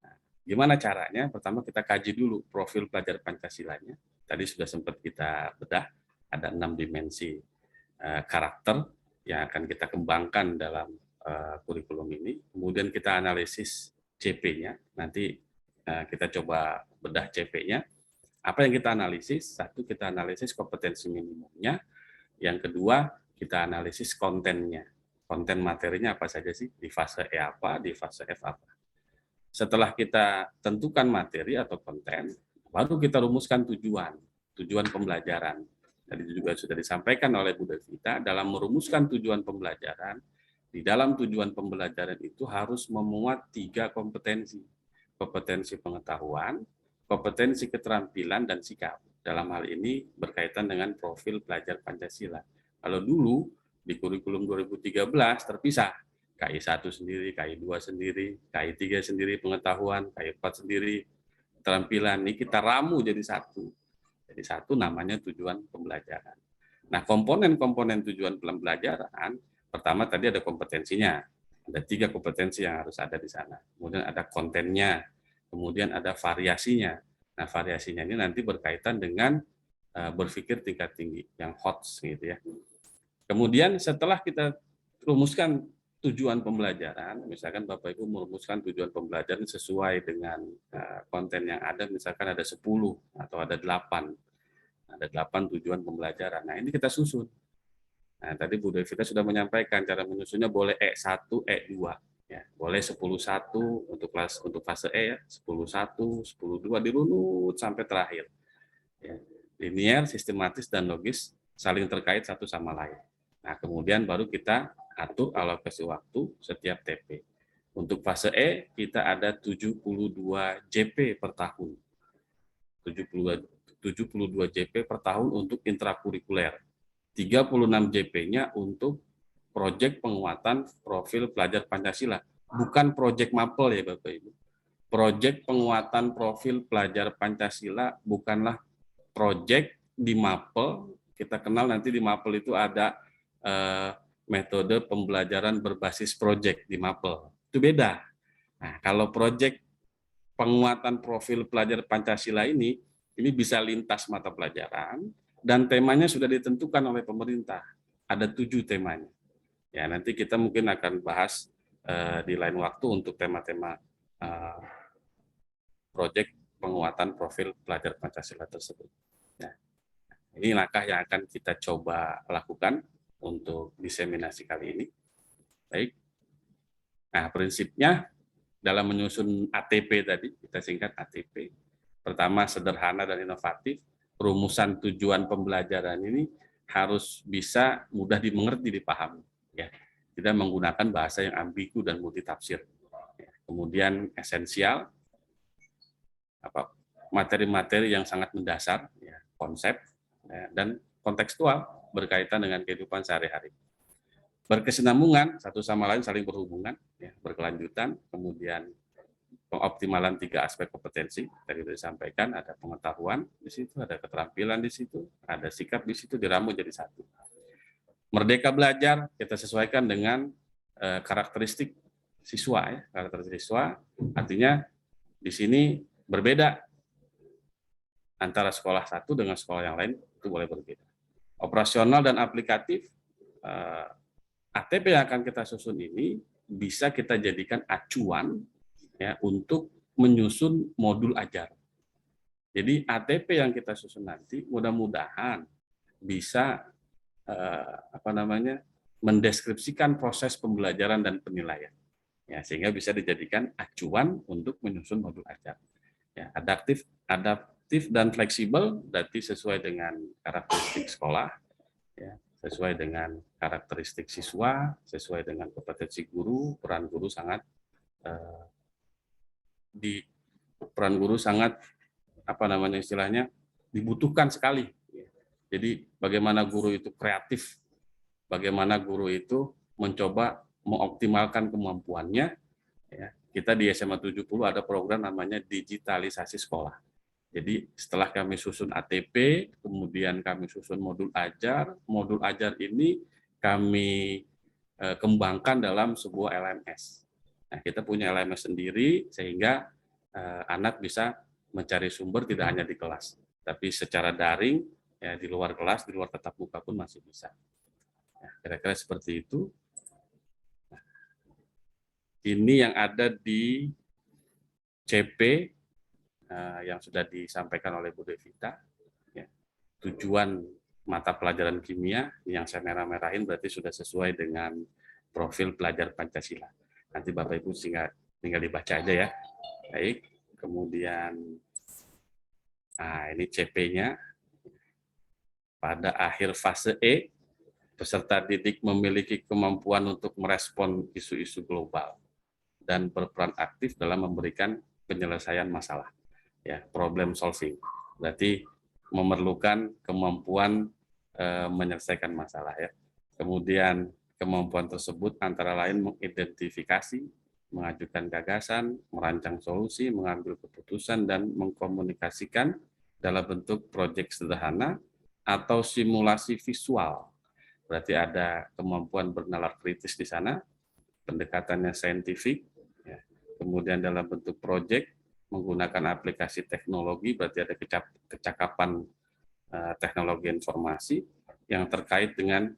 Nah, gimana caranya? Pertama kita kaji dulu profil pelajar Pancasilanya. Tadi sudah sempat kita bedah. Ada 6 dimensi karakter yang akan kita kembangkan dalam kurikulum ini. Kemudian kita analisis CP-nya. Nanti kita coba bedah CP-nya. Apa yang kita analisis? Satu, kita analisis kompetensi minimumnya. Yang kedua, kita analisis kontennya. Konten materinya apa saja sih? Di fase E apa, di fase F apa. Setelah kita tentukan materi atau konten, baru kita rumuskan tujuan pembelajaran. Tadi juga sudah disampaikan oleh Bu Devita, dalam merumuskan tujuan pembelajaran, di dalam tujuan pembelajaran itu harus memuat 3 kompetensi. Kompetensi pengetahuan, kompetensi keterampilan, dan sikap. Dalam hal ini berkaitan dengan profil pelajar Pancasila. Kalau dulu di kurikulum 2013 terpisah, KI 1 sendiri, KI 2 sendiri, KI 3 sendiri pengetahuan, KI 4 sendiri keterampilan. Ini kita ramu jadi satu. Jadi satu namanya tujuan pembelajaran. Nah, komponen-komponen tujuan pembelajaran, pertama tadi ada kompetensinya. Ada 3 kompetensi yang harus ada di sana. Kemudian ada kontennya, kemudian ada variasinya. Nah, variasinya ini nanti berkaitan dengan berpikir tingkat tinggi, yang HOTS gitu ya. Kemudian setelah kita rumuskan tujuan pembelajaran, misalkan Bapak Ibu merumuskan tujuan pembelajaran sesuai dengan konten yang ada, misalkan ada 10 atau ada 8. Ada 8 tujuan pembelajaran. Nah, ini kita susun. Nah, tadi Bu Devita sudah menyampaikan cara menyusunnya boleh E1, E2. Ya, boleh 10.1 untuk fase E ya, 10.1, 10.2 dirunut sampai terakhir. Ya, linear, sistematis, dan logis saling terkait satu sama lain. Nah, kemudian baru kita atur alokasi waktu setiap TP. Untuk fase E, kita ada 72 JP per tahun. 72 JP per tahun untuk intrakurikuler. 36 JP-nya untuk proyek penguatan profil pelajar Pancasila. Bukan proyek mapel ya Bapak Ibu. Proyek penguatan profil pelajar Pancasila bukanlah proyek di mapel. Kita kenal nanti di mapel itu ada metode pembelajaran berbasis proyek di mapel. Itu beda. Nah, kalau proyek penguatan profil pelajar Pancasila ini bisa lintas mata pelajaran dan temanya sudah ditentukan oleh pemerintah. Ada 7 temanya. Ya, nanti kita mungkin akan bahas di lain waktu untuk tema-tema proyek penguatan profil pelajar Pancasila tersebut. Nah, ini langkah yang akan kita coba lakukan untuk diseminasi kali ini. Baik. Nah, prinsipnya dalam menyusun ATP tadi, kita singkat ATP. Pertama, sederhana dan inovatif. Rumusan tujuan pembelajaran ini harus bisa mudah dimengerti, dipahami. Ya, tidak menggunakan bahasa yang ambigu dan multitafsir. Ya, kemudian esensial, materi-materi yang sangat mendasar, ya, konsep, ya, dan kontekstual berkaitan dengan kehidupan sehari-hari. Berkesinambungan, satu sama lain saling berhubungan, ya, berkelanjutan, kemudian pengoptimalan 3 aspek kompetensi, tadi sudah disampaikan, ada pengetahuan di situ, ada keterampilan di situ, ada sikap di situ, diramu jadi satu. Merdeka belajar, kita sesuaikan dengan karakteristik siswa, ya, karakteristik siswa, artinya di sini berbeda antara sekolah satu dengan sekolah yang lain, itu boleh berbeda. Operasional dan aplikatif, ATP yang akan kita susun ini bisa kita jadikan acuan ya untuk menyusun modul ajar. Jadi ATP yang kita susun nanti mudah-mudahan bisa mendeskripsikan proses pembelajaran dan penilaian. Ya, sehingga bisa dijadikan acuan untuk menyusun modul ajar. Ya, adaptif dan fleksibel, berarti sesuai dengan karakteristik sekolah, ya, sesuai dengan karakteristik siswa, sesuai dengan kompetensi guru. Peran guru sangat dibutuhkan sekali. Jadi bagaimana guru itu kreatif, bagaimana guru itu mencoba mengoptimalkan kemampuannya. Ya, kita di SMA 70 ada program namanya digitalisasi sekolah. Jadi setelah kami susun ATP, kemudian kami susun modul ajar ini kami kembangkan dalam sebuah LMS. Nah, kita punya LMS sendiri sehingga anak bisa mencari sumber tidak hanya di kelas, tapi secara daring, ya, di luar kelas, di luar tatap muka pun masih bisa. Nah, kira-kira seperti itu. Ini yang ada di CP yang sudah disampaikan oleh Bu Devita. Ya. Tujuan mata pelajaran kimia yang saya merah-merahin berarti sudah sesuai dengan profil pelajar Pancasila. Nanti Bapak Ibu tinggal dibaca aja ya. Baik, kemudian ini CP-nya. Pada akhir fase E, peserta didik memiliki kemampuan untuk merespon isu-isu global dan berperan aktif dalam memberikan penyelesaian masalah, ya, problem solving. Berarti memerlukan kemampuan menyelesaikan masalah, ya. Kemudian kemampuan tersebut antara lain mengidentifikasi, mengajukan gagasan, merancang solusi, mengambil keputusan, dan mengkomunikasikan dalam bentuk proyek sederhana atau simulasi visual. Berarti ada kemampuan bernalar kritis di sana, pendekatannya saintifik, ya. Kemudian dalam bentuk proyek menggunakan aplikasi teknologi, berarti ada kecakapan teknologi informasi yang terkait dengan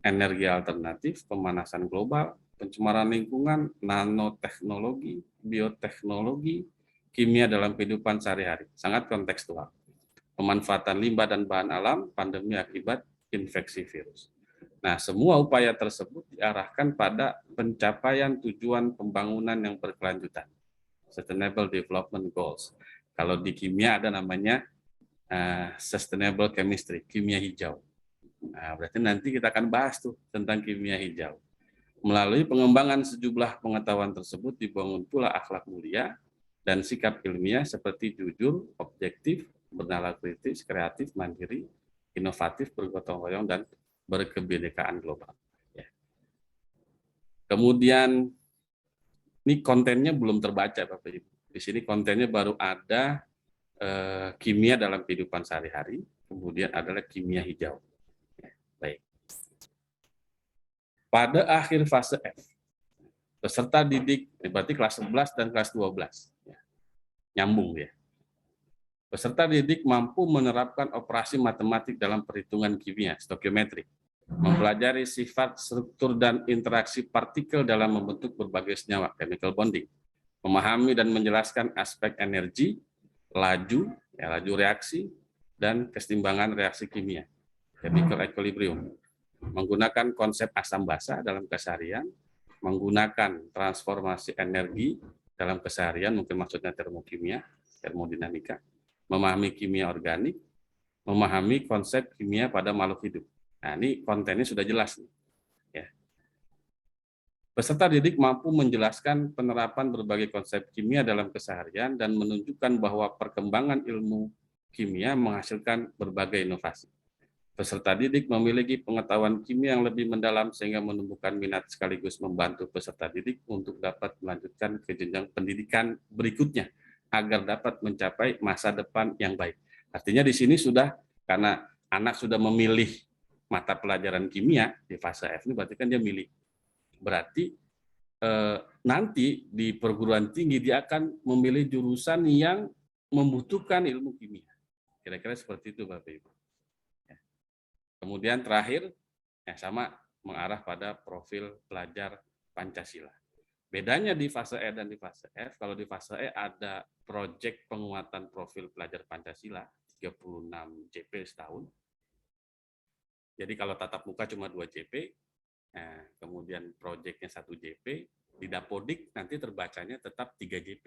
energi alternatif, pemanasan global, pencemaran lingkungan, nanoteknologi, bioteknologi, kimia dalam kehidupan sehari-hari. Sangat kontekstual. Pemanfaatan limbah dan bahan alam, pandemi akibat infeksi virus. Nah, semua upaya tersebut diarahkan pada pencapaian tujuan pembangunan yang berkelanjutan, Sustainable Development Goals. Kalau di kimia ada namanya Sustainable Chemistry, kimia hijau. Nah, berarti nanti kita akan bahas tuh tentang kimia hijau. Melalui pengembangan sejumlah pengetahuan tersebut dibangun pula akhlak mulia dan sikap ilmiah seperti jujur, objektif, bernalar kritis, kreatif, mandiri, inovatif, bergotong royong, dan berkebinekaan global. Ya. Kemudian ini kontennya belum terbaca, Bapak Ibu. Di sini kontennya baru ada kimia dalam kehidupan sehari-hari, kemudian adalah kimia hijau. Ya, baik. Pada akhir fase F, peserta didik, berarti kelas 11 dan kelas 12. Ya. Nyambung ya. Peserta didik mampu menerapkan operasi matematik dalam perhitungan kimia, stokiometri, mempelajari sifat, struktur, dan interaksi partikel dalam membentuk berbagai senyawa, chemical bonding, memahami dan menjelaskan aspek energi, laju, laju reaksi, dan keseimbangan reaksi kimia, chemical equilibrium, menggunakan konsep asam basa dalam keseharian, menggunakan transformasi energi dalam keseharian, mungkin maksudnya termokimia, termodinamika, memahami kimia organik, memahami konsep kimia pada makhluk hidup. Nah, ini kontennya sudah jelas. Ya. Peserta didik mampu menjelaskan penerapan berbagai konsep kimia dalam keseharian dan menunjukkan bahwa perkembangan ilmu kimia menghasilkan berbagai inovasi. Peserta didik memiliki pengetahuan kimia yang lebih mendalam sehingga menumbuhkan minat sekaligus membantu peserta didik untuk dapat melanjutkan ke jenjang pendidikan berikutnya agar dapat mencapai masa depan yang baik. Artinya di sini sudah, karena anak sudah memilih mata pelajaran kimia di fase F ini, berarti kan dia milih. Berarti nanti di perguruan tinggi dia akan memilih jurusan yang membutuhkan ilmu kimia. Kira-kira seperti itu Bapak Ibu. Ya. Kemudian terakhir, sama mengarah pada profil pelajar Pancasila. Bedanya di fase E dan di fase F, kalau di fase E ada proyek penguatan profil pelajar Pancasila, 36 JP setahun. Jadi kalau tatap muka cuma 2 JP, kemudian proyeknya 1 JP, di Dapodik nanti terbacanya tetap 3 JP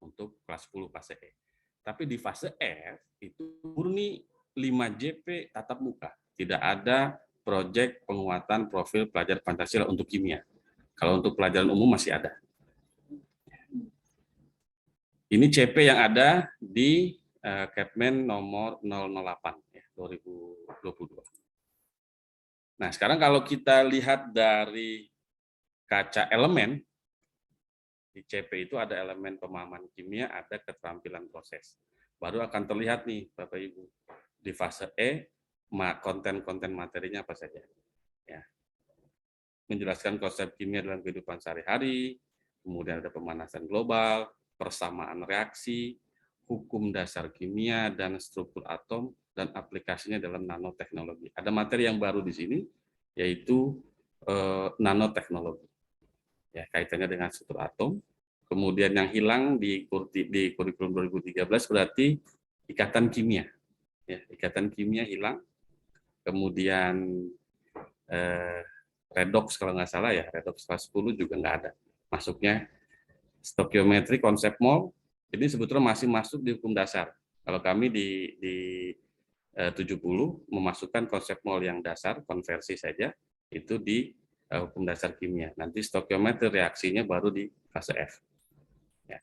untuk kelas 10 fase E. Tapi di fase F itu murni 5 JP tatap muka. Tidak ada proyek penguatan profil pelajar Pancasila untuk kimia. Kalau untuk pelajaran umum masih ada. Ini CP yang ada di Kepmen nomor 008 ya, 2022. Nah, sekarang kalau kita lihat dari kaca elemen, di CP itu ada elemen pemahaman kimia, ada keterampilan proses. Baru akan terlihat nih, Bapak Ibu, di fase E, konten-konten materinya apa saja. Ya. Menjelaskan konsep kimia dalam kehidupan sehari-hari, kemudian ada pemanasan global, persamaan reaksi, hukum dasar kimia, dan struktur atom, dan aplikasinya dalam nanoteknologi. Ada materi yang baru di sini, yaitu nanoteknologi. ya, kaitannya dengan struktur atom. Kemudian yang hilang di kurikulum 2013 berarti ikatan kimia. Ya, ikatan kimia hilang. Kemudian redox kalau nggak salah ya, redox kelas 10 juga nggak ada. Masuknya stokiometri, konsep mol, ini sebetulnya masih masuk di hukum dasar. Kalau kami di 70 memasukkan konsep mol yang dasar, konversi saja, itu di hukum dasar kimia. Nanti stokiometri reaksinya baru di fase F. Ya.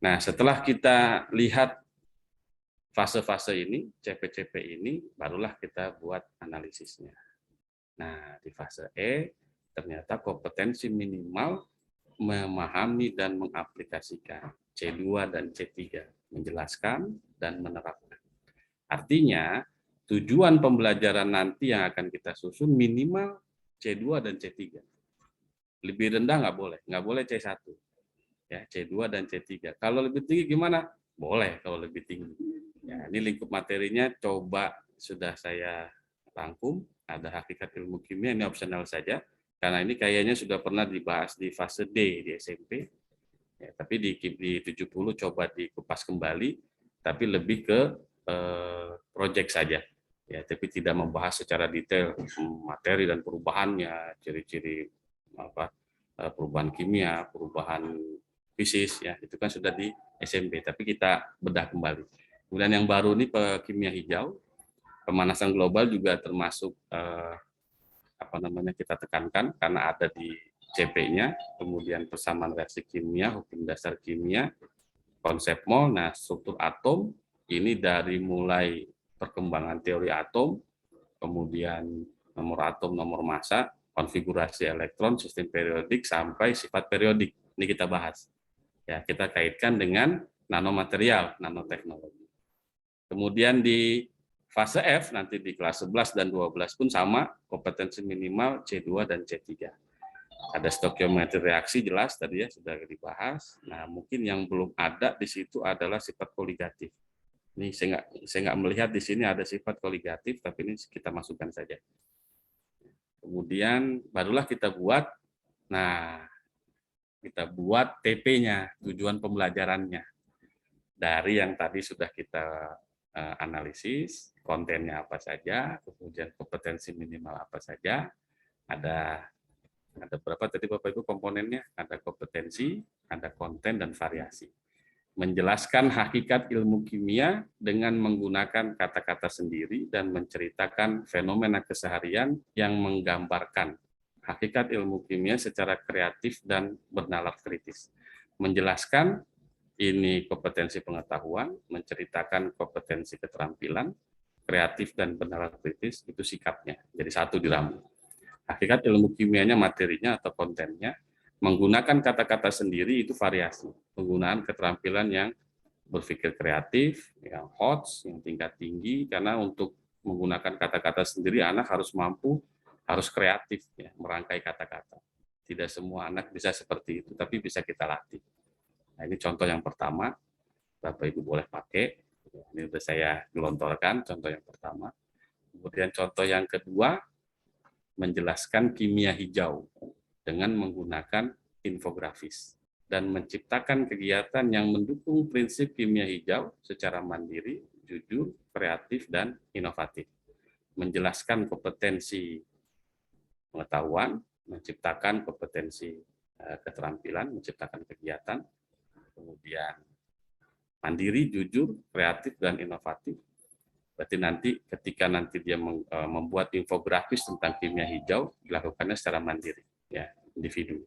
Nah, setelah kita lihat fase-fase ini, CP-CP ini, barulah kita buat analisisnya. Nah, di fase E, ternyata kompetensi minimal memahami dan mengaplikasikan C2 dan C3, menjelaskan dan menerapkan. Artinya, tujuan pembelajaran nanti yang akan kita susun minimal C2 dan C3. Lebih rendah nggak boleh C1. Ya, C2 dan C3. Kalau lebih tinggi gimana? Boleh kalau lebih tinggi. Ya, ini lingkup materinya coba sudah saya rangkum, ada hakikat ilmu kimia, ini opsional saja. Karena ini kayaknya sudah pernah dibahas di fase D di SMP. Ya, tapi di 70 coba dikupas kembali, tapi lebih ke proyek saja. Ya, tapi tidak membahas secara detail materi dan perubahannya, ciri-ciri perubahan kimia, perubahan fisis, ya itu kan sudah di SMP. Tapi kita bedah kembali. Kemudian yang baru ini kimia hijau, pemanasan global juga termasuk kita tekankan karena ada di CP-nya, kemudian persamaan reaksi kimia, hukum dasar kimia, konsep mol, nah struktur atom, ini dari mulai perkembangan teori atom, kemudian nomor atom, nomor massa, konfigurasi elektron, sistem periodik, sampai sifat periodik. Ini kita bahas. Ya, kita kaitkan dengan nanomaterial, nanoteknologi. Kemudian di fase F, nanti di kelas 11 dan 12 pun sama, kompetensi minimal C2 dan C3. Ada stokiometri reaksi, jelas tadi ya sudah dibahas. Nah, mungkin yang belum ada di situ adalah sifat koligatif. Ini saya nggak melihat di sini ada sifat koligatif, tapi ini kita masukkan saja. Kemudian barulah kita buat, kita buat TP-nya, tujuan pembelajarannya. Dari yang tadi sudah kita analisis, kontennya apa saja, kemudian kompetensi minimal apa saja, ada berapa tadi Bapak Ibu komponennya? Ada kompetensi, ada konten, dan variasi. Menjelaskan hakikat ilmu kimia dengan menggunakan kata-kata sendiri dan menceritakan fenomena keseharian yang menggambarkan hakikat ilmu kimia secara kreatif dan bernalar kritis. Menjelaskan ini kompetensi pengetahuan, menceritakan kompetensi keterampilan, kreatif dan bernalar kritis, itu sikapnya. Jadi satu dirambung. Hakikat ilmu kimianya, materinya atau kontennya, menggunakan kata-kata sendiri itu variasi. Penggunaan keterampilan yang berpikir kreatif, yang HOTS, yang tingkat tinggi, karena untuk menggunakan kata-kata sendiri anak harus mampu, harus kreatif, ya, merangkai kata-kata. Tidak semua anak bisa seperti itu, tapi bisa kita latih. Nah, ini contoh yang pertama, Bapak Ibu boleh pakai. Ini sudah saya gelontorkan, contoh yang pertama. Kemudian contoh yang kedua, menjelaskan kimia hijau dengan menggunakan infografis dan menciptakan kegiatan yang mendukung prinsip kimia hijau secara mandiri, jujur, kreatif, dan inovatif. Menjelaskan kompetensi pengetahuan, menciptakan kompetensi keterampilan, menciptakan kegiatan, kemudian mandiri, jujur, kreatif, dan inovatif. Berarti nanti ketika nanti dia membuat infografis tentang kimia hijau, dilakukannya secara mandiri, ya, individu.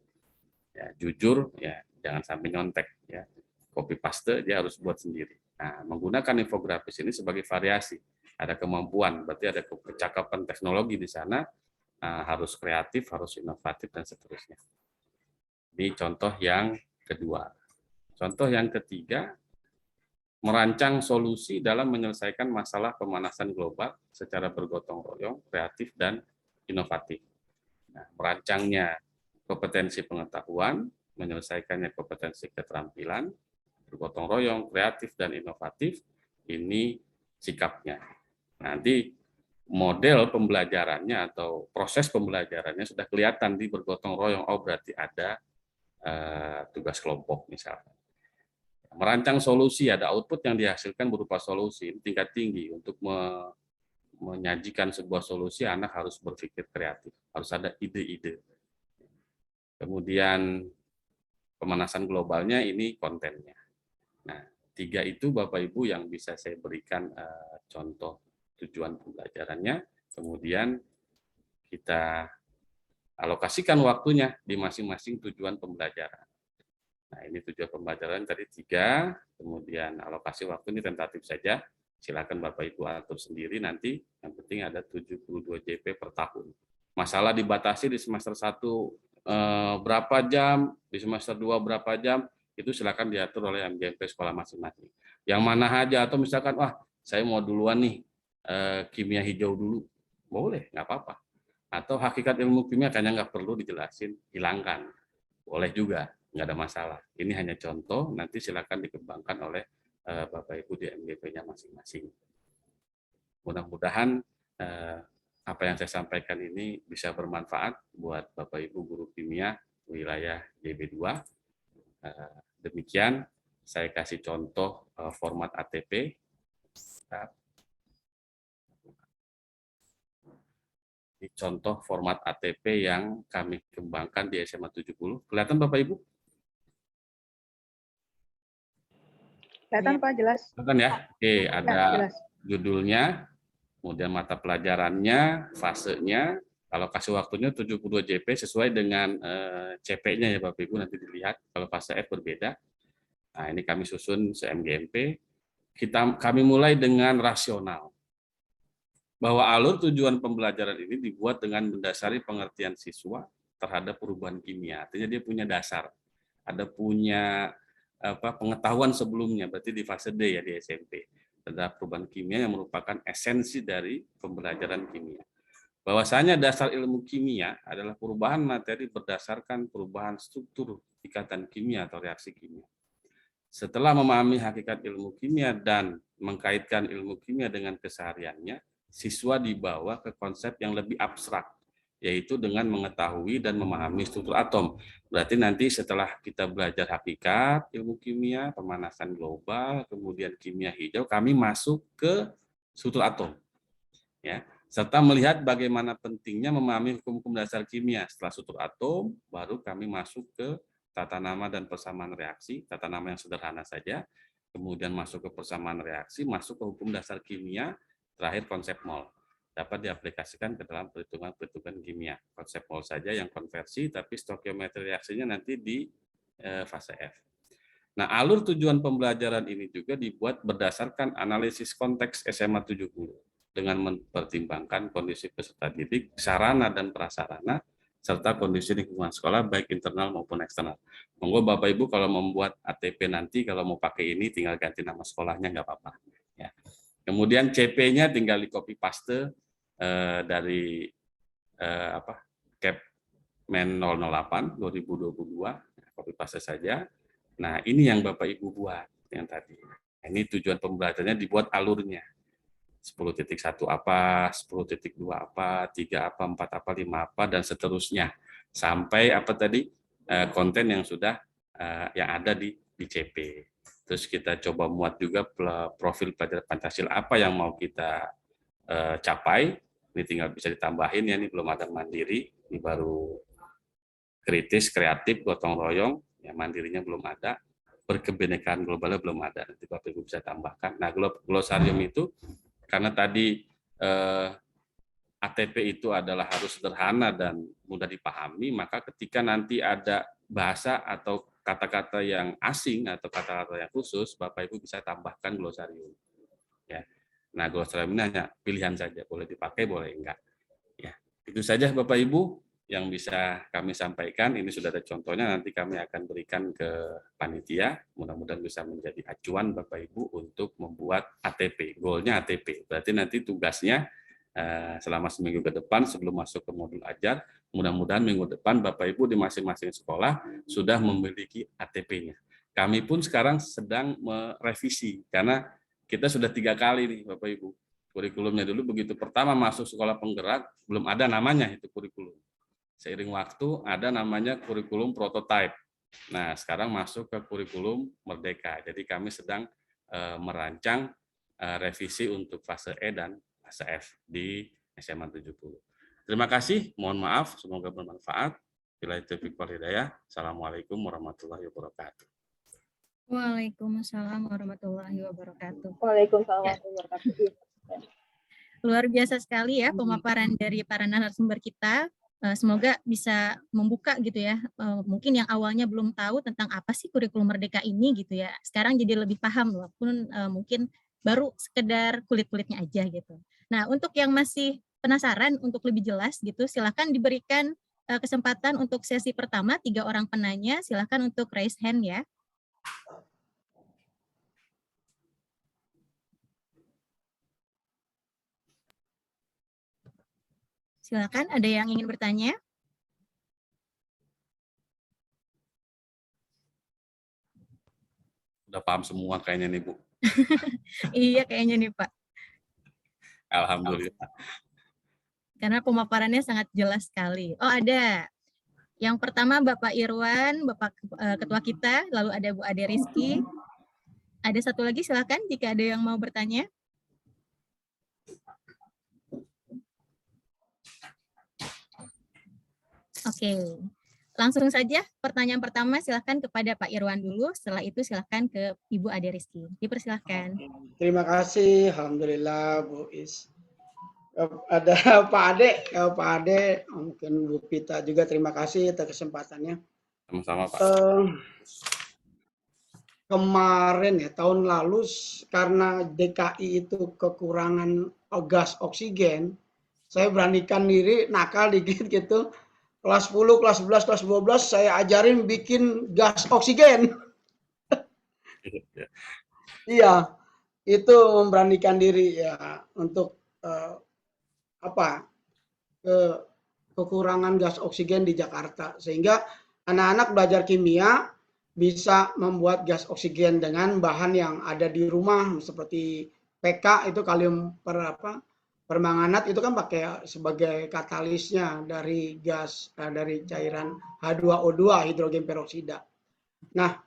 Ya, jujur, ya, jangan sampai nyontek, ya. Copy paste dia harus buat sendiri. Nah, menggunakan infografis ini sebagai variasi. Ada kemampuan, berarti ada kecakapan teknologi di sana, harus kreatif, harus inovatif, dan seterusnya. Ini contoh yang kedua. Contoh yang ketiga, merancang solusi dalam menyelesaikan masalah pemanasan global secara bergotong royong, kreatif, dan inovatif. Nah, merancangnya kompetensi pengetahuan, menyelesaikannya kompetensi keterampilan, bergotong royong, kreatif, dan inovatif, ini sikapnya. Nanti model pembelajarannya atau proses pembelajarannya sudah kelihatan di bergotong royong, oh berarti ada tugas kelompok misalkan. Merancang solusi, ada output yang dihasilkan berupa solusi tingkat tinggi. Untuk menyajikan sebuah solusi, anak harus berpikir kreatif, harus ada ide-ide. Kemudian pemanasan globalnya, ini kontennya. Nah, 3 itu Bapak Ibu yang bisa saya berikan contoh tujuan pembelajarannya. Kemudian kita alokasikan waktunya di masing-masing tujuan pembelajaran. Nah, ini tujuan pembelajaran tadi 3, kemudian alokasi waktu ini tentatif saja. Silakan Bapak Ibu atur sendiri nanti, yang penting ada 72 JP per tahun. Masalah dibatasi di semester 1 berapa jam, di semester 2 berapa jam, itu silakan diatur oleh MGMP sekolah masing-masing. Yang mana aja, atau misalkan, wah saya mau duluan nih, kimia hijau dulu, boleh, nggak apa-apa. Atau hakikat ilmu kimia kayaknya nggak perlu dijelasin, hilangkan, boleh juga. Nggak ada masalah. Ini hanya contoh, nanti silakan dikembangkan oleh Bapak Ibu di MGP-nya masing-masing. Mudah-mudahan apa yang saya sampaikan ini bisa bermanfaat buat Bapak Ibu guru kimia wilayah JB2. Demikian, saya kasih contoh format ATP. Ini contoh format ATP yang kami kembangkan di SMA 70. Kelihatan Bapak Ibu? Kelihatan Pak, jelas. Kelihatan ya? Oke, ada jelas. judulnya, kemudian mata pelajarannya, fasenya, alokasi waktunya 72 JP sesuai dengan CP-nya ya Bapak Ibu, nanti dilihat. Kalau fase F berbeda. Nah, ini kami susun se-MGMP. Kami mulai dengan rasional. Bahwa alur tujuan pembelajaran ini dibuat dengan mendasari pengertian siswa terhadap perubahan kimia. Artinya dia punya dasar, ada punya pengetahuan sebelumnya, berarti di fase D ya di SMP. Terhadap perubahan kimia yang merupakan esensi dari pembelajaran kimia. Bahwasanya dasar ilmu kimia adalah perubahan materi berdasarkan perubahan struktur ikatan kimia atau reaksi kimia. Setelah memahami hakikat ilmu kimia dan mengkaitkan ilmu kimia dengan kesehariannya, siswa dibawa ke konsep yang lebih abstrak, yaitu dengan mengetahui dan memahami struktur atom. Berarti nanti setelah kita belajar hakikat ilmu kimia, pemanasan global, kemudian kimia hijau, kami masuk ke struktur atom. Ya, serta melihat bagaimana pentingnya memahami hukum-hukum dasar kimia. Setelah struktur atom, baru kami masuk ke tata nama dan persamaan reaksi, tata nama yang sederhana saja, kemudian masuk ke persamaan reaksi, masuk ke hukum dasar kimia, terakhir konsep mol. Dapat diaplikasikan ke dalam perhitungan-perhitungan kimia. Konsep mol saja yang konversi, tapi stokiometri reaksinya nanti di fase F. Nah, alur tujuan pembelajaran ini juga dibuat berdasarkan analisis konteks SMA 70 dengan mempertimbangkan kondisi peserta didik, sarana dan prasarana, serta kondisi lingkungan sekolah baik internal maupun eksternal. Monggo Bapak Ibu kalau membuat ATP nanti kalau mau pakai ini tinggal ganti nama sekolahnya nggak apa-apa. Ya. Kemudian CP-nya tinggal di copy paste dari Capmen 008 2022, copy paste saja. Nah, ini yang Bapak Ibu buat yang tadi. Ini tujuan pembelajarannya dibuat alurnya. 10.1 apa, 10.2 apa, 3 apa, 4 apa, 5 apa, dan seterusnya. Sampai apa tadi, konten yang sudah yang ada di CP. Terus kita coba muat juga profil pelajar Pancasila apa yang mau kita capai. Ini tinggal bisa ditambahin ya, ini belum ada mandiri, ini baru kritis, kreatif, gotong royong, ya mandirinya belum ada, berkebinekaan globalnya belum ada, nanti Bapak Ibu bisa tambahkan. Nah, glosarium itu karena tadi ATP itu adalah harus sederhana dan mudah dipahami, maka ketika nanti ada bahasa atau kata-kata yang asing atau kata-kata yang khusus, Bapak Ibu bisa tambahkan glosarium. Ya. Nah, glosarium ini hanya pilihan saja, boleh dipakai, boleh enggak. Ya, itu saja Bapak Ibu yang bisa kami sampaikan. Ini sudah ada contohnya, nanti kami akan berikan ke panitia. Mudah-mudahan bisa menjadi acuan Bapak Ibu untuk membuat ATP. Goalnya ATP. Berarti nanti tugasnya selama seminggu ke depan sebelum masuk ke modul ajar, mudah-mudahan minggu depan Bapak Ibu di masing-masing sekolah sudah memiliki ATP-nya. Kami pun sekarang sedang merevisi, karena kita sudah 3 kali nih Bapak Ibu. Kurikulumnya dulu begitu pertama masuk sekolah penggerak, belum ada namanya itu kurikulum. Seiring waktu ada namanya kurikulum prototype. Nah, sekarang masuk ke kurikulum Merdeka. Jadi kami sedang merancang revisi untuk fase E dan fase F di SMA 70. Terima kasih, mohon maaf, semoga bermanfaat. Billahi taufiq wal hidayah. Assalamualaikum warahmatullahi wabarakatuh. Waalaikumsalam warahmatullahi wabarakatuh. Waalaikumsalam Ya, warahmatullahi wabarakatuh. luar biasa sekali ya pemaparan dari para narasumber kita. Semoga bisa membuka gitu ya. Mungkin yang awalnya belum tahu tentang apa sih kurikulum Merdeka ini gitu ya. Sekarang jadi lebih paham walaupun mungkin baru sekedar kulit-kulitnya aja gitu. Nah, untuk yang masih penasaran untuk lebih jelas gitu, silakan diberikan kesempatan untuk sesi pertama 3 orang penanya. Silakan untuk raise hand ya. Silakan, ada yang ingin bertanya? Udah paham semua kayaknya nih, Bu. Iya, kayaknya nih, Pak. Alhamdulillah. Karena pemaparannya sangat jelas sekali. Oh, ada. Yang pertama Bapak Irwan, Bapak Ketua kita, lalu ada Bu Ade Rizky. Ada satu lagi, silakan jika ada yang mau bertanya. Oke, langsung saja pertanyaan pertama silakan kepada Pak Irwan dulu, setelah itu silakan ke Ibu Ade Rizky. Dipersilahkan. Terima kasih, alhamdulillah Bu Is. Ada Pak Ade, mungkin Bu Pita juga terima kasih atas kesempatannya. Sama-sama, Pak. Kemarin ya, tahun lalu karena DKI itu kekurangan gas oksigen, saya beranikan diri nakal dikit gitu. Kelas 10, kelas 11, kelas 12 saya ajarin bikin gas oksigen. Iya, itu memberanikan diri ya untuk kekurangan gas oksigen di Jakarta, sehingga anak-anak belajar kimia bisa membuat gas oksigen dengan bahan yang ada di rumah seperti PK itu kalium permanganat itu kan pakai sebagai katalisnya dari gas dari cairan H2O2 hidrogen peroksida. Nah,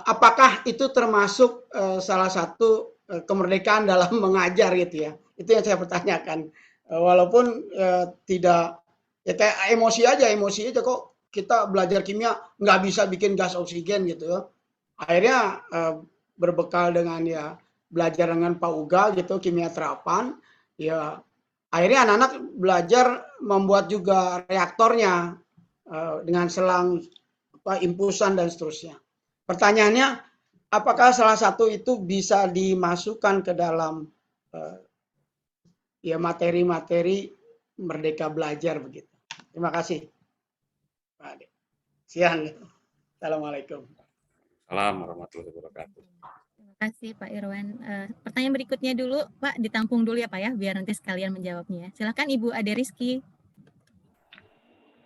apakah itu termasuk salah satu kemerdekaan dalam mengajar gitu ya? Itu yang saya pertanyakan. Walaupun tidak ya kayak emosi aja kok kita belajar kimia nggak bisa bikin gas oksigen gitu ya. Akhirnya berbekal dengan ya belajar dengan Pak Uga gitu kimia terapan, ya akhirnya anak-anak belajar membuat juga reaktornya dengan selang impusan dan seterusnya. Pertanyaannya, apakah salah satu itu bisa dimasukkan ke dalam ya materi-materi Merdeka Belajar begitu. Terima kasih, Pak Ade. Siang. Assalamualaikum. Assalamualaikum warahmatullahi wabarakatuh. Terima kasih Pak Irwan. Pertanyaan berikutnya dulu, Pak, ditampung dulu ya Pak ya, biar nanti sekalian menjawabnya. Silakan Ibu Ade Rizky.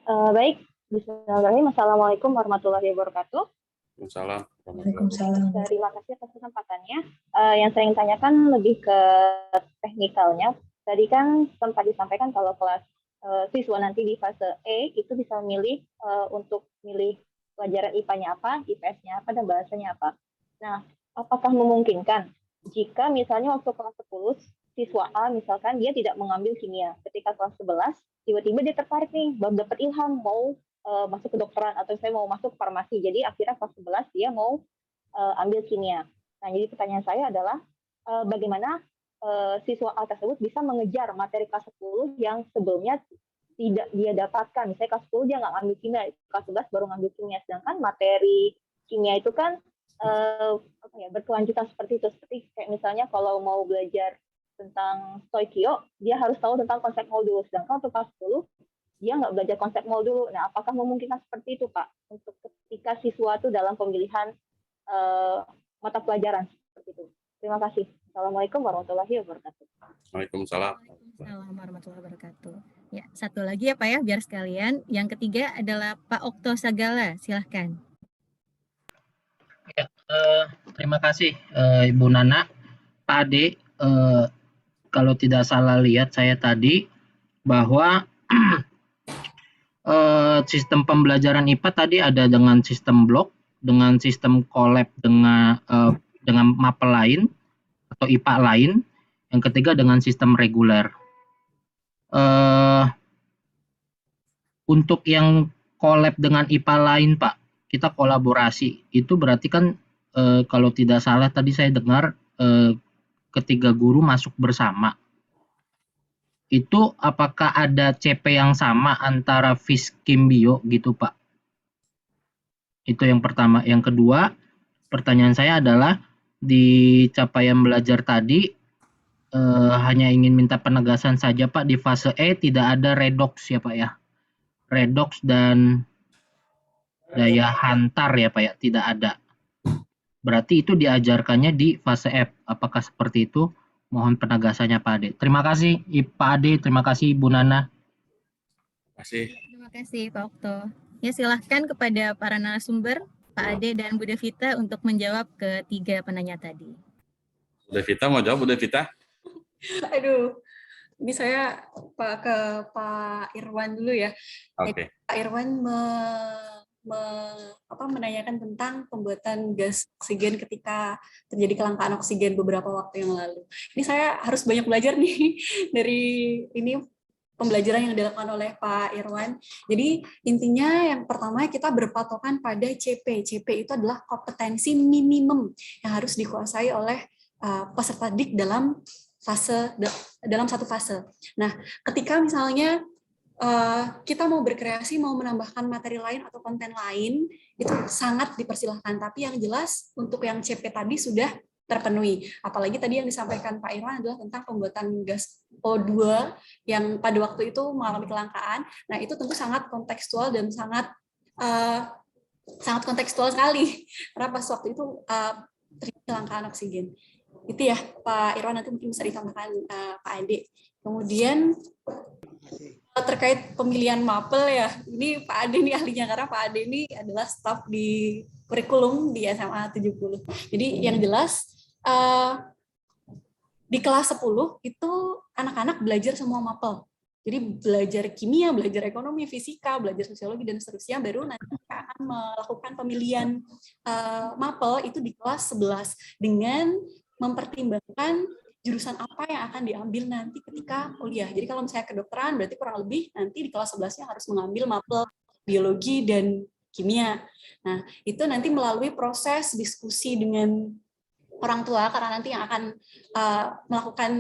Baik, bismillahirrahmanirrahim. Assalamualaikum warahmatullahi wabarakatuh. Waalaikumsalam. Terima kasih atas kesempatannya. Yang saya ingin tanyakan lebih ke teknikalnya. Tadi kan sempat disampaikan kalau kelas siswa nanti di fase E itu bisa memilih untuk milih pelajaran IPA-nya apa, IPS-nya apa, dan bahasanya apa. Nah, apakah memungkinkan jika misalnya waktu kelas 10 siswa A misalkan dia tidak mengambil kimia, ketika kelas 11 tiba-tiba dia tertarik nih, baru dapat ilham mau masuk ke kedokteran atau saya mau masuk ke farmasi. Jadi akhirnya kelas 11 dia mau ambil kimia. Nah, jadi pertanyaan saya adalah bagaimana siswa A tersebut bisa mengejar materi kelas 10 yang sebelumnya tidak dia dapatkan. Misalnya kelas 10 dia nggak ngambil kimia, kelas 11 baru ngambil kimia. Sedangkan materi kimia itu kan berkelanjutan seperti itu. Seperti kayak misalnya kalau mau belajar tentang stoikio, dia harus tahu tentang konsep mol dulu. Sedangkan untuk kelas 10, dia nggak belajar konsep mol dulu. Nah, apakah memungkinkan seperti itu, Pak? Untuk ketika siswa itu dalam pemilihan mata pelajaran seperti itu. Terima kasih. Assalamualaikum warahmatullahi wabarakatuh. Waalaikumsalam. Waalaikumsalam warahmatullahi wabarakatuh. Ya, satu lagi ya Pak ya, biar sekalian. Yang ketiga adalah Pak Okto Sagala, silahkan. Ya, terima kasih Ibu Nana. Pak Ade, kalau tidak salah lihat saya tadi bahwa sistem pembelajaran IPA tadi ada dengan sistem blok, dengan sistem collab dengan mapel lain atau IPA lain. Yang ketiga dengan sistem reguler. Untuk yang collab dengan IPA lain, Pak, kita kolaborasi. Itu berarti kan kalau tidak salah tadi saya dengar ketiga guru masuk bersama. Itu apakah ada CP yang sama antara Fiskim Bio gitu, Pak? Itu yang pertama. Yang kedua, pertanyaan saya adalah di capaian belajar tadi hanya ingin minta penegasan saja, Pak, di fase E tidak ada redox ya, Pak ya. Redox dan daya hantar ya, Pak ya, tidak ada. Berarti itu diajarkannya di fase F. Apakah seperti itu? Mohon penegasannya Pak Ade. Terima kasih Pak Ade, terima kasih Bu Nana. Terima kasih. Terima kasih Pak Okto. Ya silahkan kepada para narasumber, Pak Ade dan Bu Devita untuk menjawab ketiga penanya tadi. Bu Devita mau jawab, Bu Devita? Aduh, ini saya ke Pak Irwan dulu ya. Oke. Pak Irwan menanyakan tentang pembuatan gas oksigen ketika terjadi kelangkaan oksigen beberapa waktu yang lalu. Ini saya harus banyak belajar nih dari ini pembelajaran yang dilakukan oleh Pak Irwan. Jadi intinya yang pertama kita berpatokan pada CP. CP itu adalah kompetensi minimum yang harus dikuasai oleh peserta DIK dalam satu fase. Nah, ketika misalnya kita mau berkreasi, mau menambahkan materi lain atau konten lain, itu sangat dipersilahkan. Tapi yang jelas untuk yang CP tadi sudah terpenuhi. Apalagi tadi yang disampaikan Pak Irwan adalah tentang pembuatan gas O2 yang pada waktu itu mengalami kelangkaan. Nah, itu tentu sangat kontekstual dan sangat kontekstual sekali. Karena pas waktu itu terjadi kelangkaan oksigen. Itu ya, Pak Irwan, nanti mungkin bisa ditambahkan Pak Ade. Kemudian terkait pemilihan mapel ya, ini Pak Ade ini ahlinya karena Pak Ade ini adalah staf di kurikulum di SMA 70. Jadi yang jelas di kelas 10 itu anak-anak belajar semua mapel. Jadi belajar kimia, belajar ekonomi, fisika, belajar sosiologi dan seterusnya, baru nanti akan melakukan pemilihan mapel itu di kelas 11 dengan mempertimbangkan jurusan apa yang akan diambil nanti ketika kuliah. Jadi kalau misalnya kedokteran, berarti kurang lebih nanti di kelas 11-nya harus mengambil mapel biologi dan kimia. Nah, itu nanti melalui proses diskusi dengan orang tua, karena nanti yang akan melakukan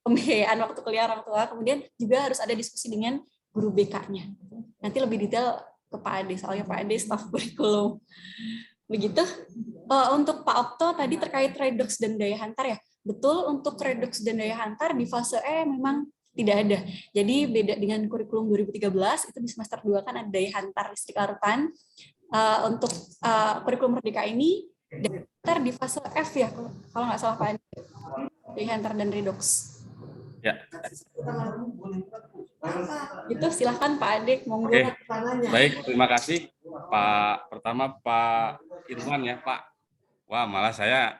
pembiayaan waktu kuliah orang tua. Kemudian juga harus ada diskusi dengan guru BK-nya. Nanti lebih detail ke Pak Ade, soalnya Pak Ade staf kurikulum. Begitu. Untuk Pak Okto tadi terkait redox dan daya hantar ya. Betul, untuk redox dan daya hantar di fase E memang tidak ada. Jadi beda dengan kurikulum 2013, itu di semester 2 kan ada daya hantar listrik larutan. Untuk kurikulum Merdeka ini, daya hantar di fase F ya, kalau nggak salah Pak Andi. Daya hantar dan redox. Ya. Itu silahkan Pak Ade, monggo. Oke. Baik, terima kasih. Pertama Pak Irwan ya, Pak. Wah, malah saya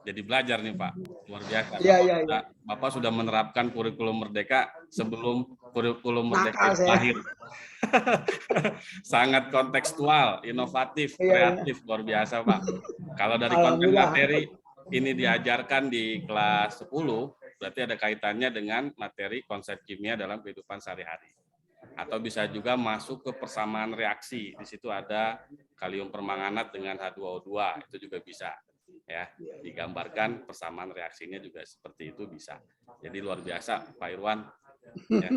jadi belajar nih Pak, luar biasa. Iya. Bapak sudah menerapkan kurikulum Merdeka sebelum kurikulum Merdeka lahir. Sangat kontekstual, inovatif, kreatif, luar biasa Pak. Kalau dari konten materi ini diajarkan di kelas 10, berarti ada kaitannya dengan materi konsep kimia dalam kehidupan sehari-hari. Atau bisa juga masuk ke persamaan reaksi. Di situ ada kalium permanganat dengan H2O2, itu juga bisa. Ya, digambarkan persamaan reaksinya juga seperti itu bisa. Jadi luar biasa Pak Irwan. Ya.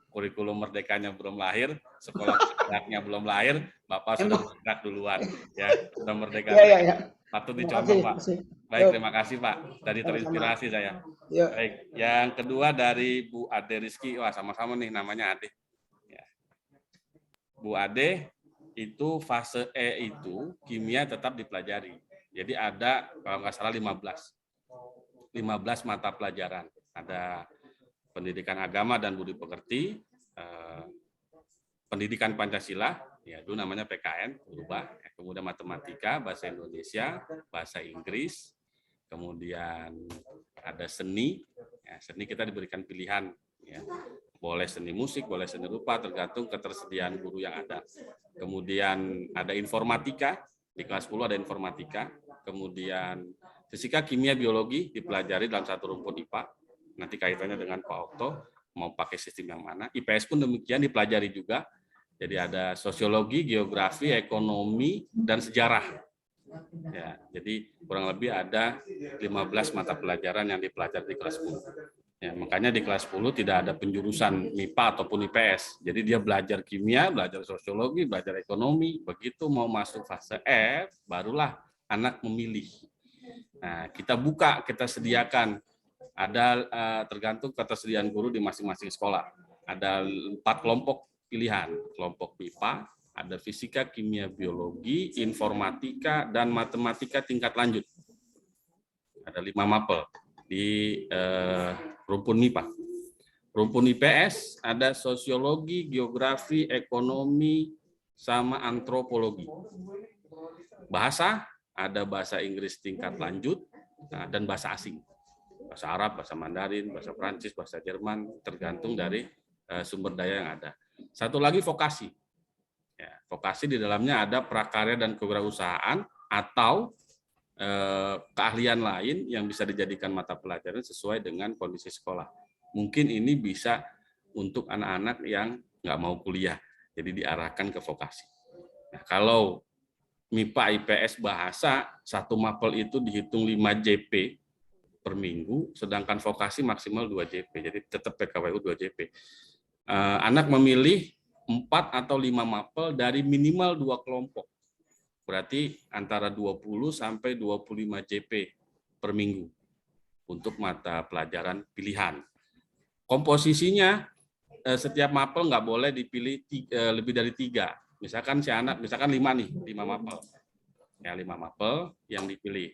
Kurikulum Merdekanya belum lahir, sekolah merdekanya belum lahir, Bapak sudah bergerak duluan. Ya, sudah merdeka. Ya. Patut dicontoh Pak. Baik, terima kasih Pak. Tadi terinspirasi saya. Baik, yang kedua dari Bu Ade Rizky. Wah, sama-sama nih namanya Ade. Ya. Bu Ade, itu fase E itu kimia tetap dipelajari. Jadi ada kalau nggak salah 15 mata pelajaran. Ada pendidikan agama dan budi pekerti, pendidikan Pancasila, ya itu namanya PKN, berubah. Kemudian matematika, bahasa Indonesia, bahasa Inggris, kemudian ada seni. Ya, seni kita diberikan pilihan, ya, Boleh seni musik, boleh seni rupa, tergantung ketersediaan guru yang ada. Kemudian ada informatika, di kelas 10 ada informatika. Kemudian fisika, kimia, biologi dipelajari dalam satu rumpun IPA. Nanti kaitannya dengan Pak Okto, mau pakai sistem yang mana. IPS pun demikian dipelajari juga. Jadi ada sosiologi, geografi, ekonomi, dan sejarah. Ya, jadi kurang lebih ada 15 mata pelajaran yang dipelajari di kelas 10. Ya, makanya di kelas 10 tidak ada penjurusan MIPA ataupun IPS. Jadi dia belajar kimia, belajar sosiologi, belajar ekonomi. Begitu mau masuk fase F, barulah anak memilih. Nah, kita buka, kita sediakan. Ada tergantung ketersediaan guru di masing-masing sekolah. Ada 4 kelompok pilihan, kelompok MIPA, ada fisika, kimia, biologi, informatika, dan matematika tingkat lanjut. Ada 5 mapel di rumpun MIPA. Rumpun IPS ada sosiologi, geografi, ekonomi, sama antropologi. Bahasa, ada bahasa Inggris tingkat lanjut, dan bahasa asing. Bahasa Arab, bahasa Mandarin, bahasa Prancis, bahasa Jerman, tergantung dari sumber daya yang ada. Satu lagi vokasi. Ya, vokasi di dalamnya ada prakarya dan kewirausahaan atau keahlian lain yang bisa dijadikan mata pelajaran sesuai dengan kondisi sekolah. Mungkin ini bisa untuk anak-anak yang nggak mau kuliah, jadi diarahkan ke vokasi. Nah, kalau MIPA, IPS, bahasa, satu mapel itu dihitung 5 JP per minggu, sedangkan vokasi maksimal 2 JP, jadi tetap PKWU 2 JP. Anak memilih 4 atau 5 mapel dari minimal 2 kelompok. Berarti antara 20 sampai 25 JP per minggu untuk mata pelajaran pilihan. Komposisinya setiap mapel nggak boleh dipilih lebih dari 3. Misalkan si anak, misalkan 5 nih, 5 mapel. Ya, 5 mapel yang dipilih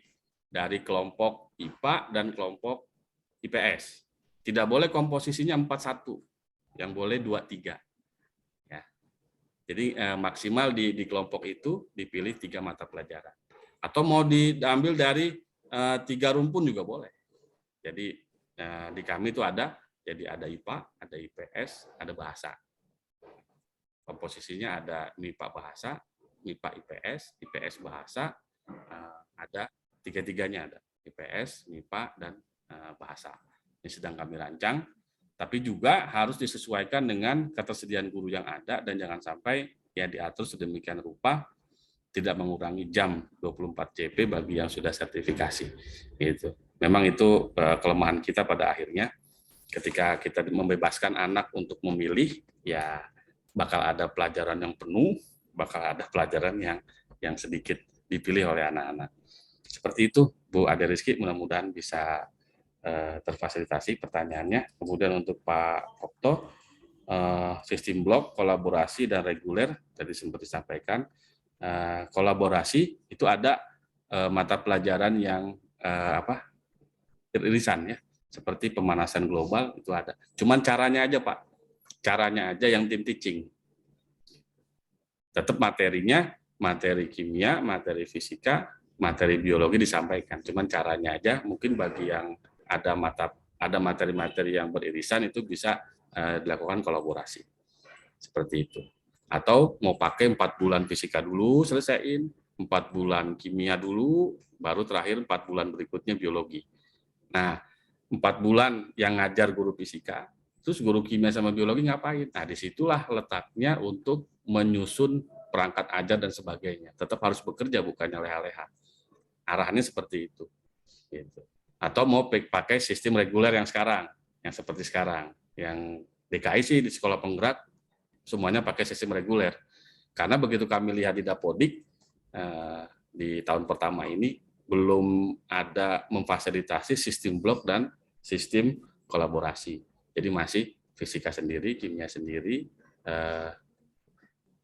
dari kelompok IPA dan kelompok IPS. Tidak boleh komposisinya 4-1, yang boleh 2-3. Ya. Jadi maksimal di kelompok itu dipilih 3 mata pelajaran. Atau mau diambil dari 3 rumpun juga boleh. Jadi di kami itu ada, jadi ada IPA, ada IPS, ada bahasa. Komposisinya ada MIPA bahasa, MIPA IPS, IPS bahasa, ada 3-3-nya ada, IPS, MIPA, dan bahasa. Ini sedang kami rancang, tapi juga harus disesuaikan dengan ketersediaan guru yang ada dan jangan sampai ya diatur sedemikian rupa tidak mengurangi jam 24 JP bagi yang sudah sertifikasi. Gitu. Memang itu kelemahan kita pada akhirnya ketika kita membebaskan anak untuk memilih, ya bakal ada pelajaran yang penuh, bakal ada pelajaran yang sedikit dipilih oleh anak-anak. Seperti itu, Bu Ade Rizky, mudah-mudahan bisa terfasilitasi pertanyaannya. Kemudian untuk Pak Okto, sistem blok, kolaborasi, dan reguler, tadi sempat disampaikan. Kolaborasi itu ada mata pelajaran yang irisan ya, seperti pemanasan global itu ada. Cuman caranya aja Pak, caranya aja yang tim teaching. Tetap materinya, materi kimia, materi fisika, materi biologi disampaikan. Cuman caranya aja mungkin bagi yang ada materi-materi yang beririsan itu bisa dilakukan kolaborasi. Seperti itu. Atau mau pakai 4 bulan fisika dulu selesaiin, 4 bulan kimia dulu, baru terakhir 4 bulan berikutnya biologi. Nah, 4 bulan yang ngajar guru fisika, terus guru kimia sama biologi ngapain? Nah, disitulah letaknya untuk menyusun perangkat ajar dan sebagainya. Tetap harus bekerja, bukannya leha-leha. Arahannya seperti itu. Gitu. Atau mau pakai sistem reguler yang sekarang, yang seperti sekarang. Yang DKI sih di sekolah penggerak, semuanya pakai sistem reguler. Karena begitu kami lihat di Dapodik, di tahun pertama ini, belum ada memfasilitasi sistem blok dan sistem kolaborasi. Jadi masih fisika sendiri, kimia sendiri,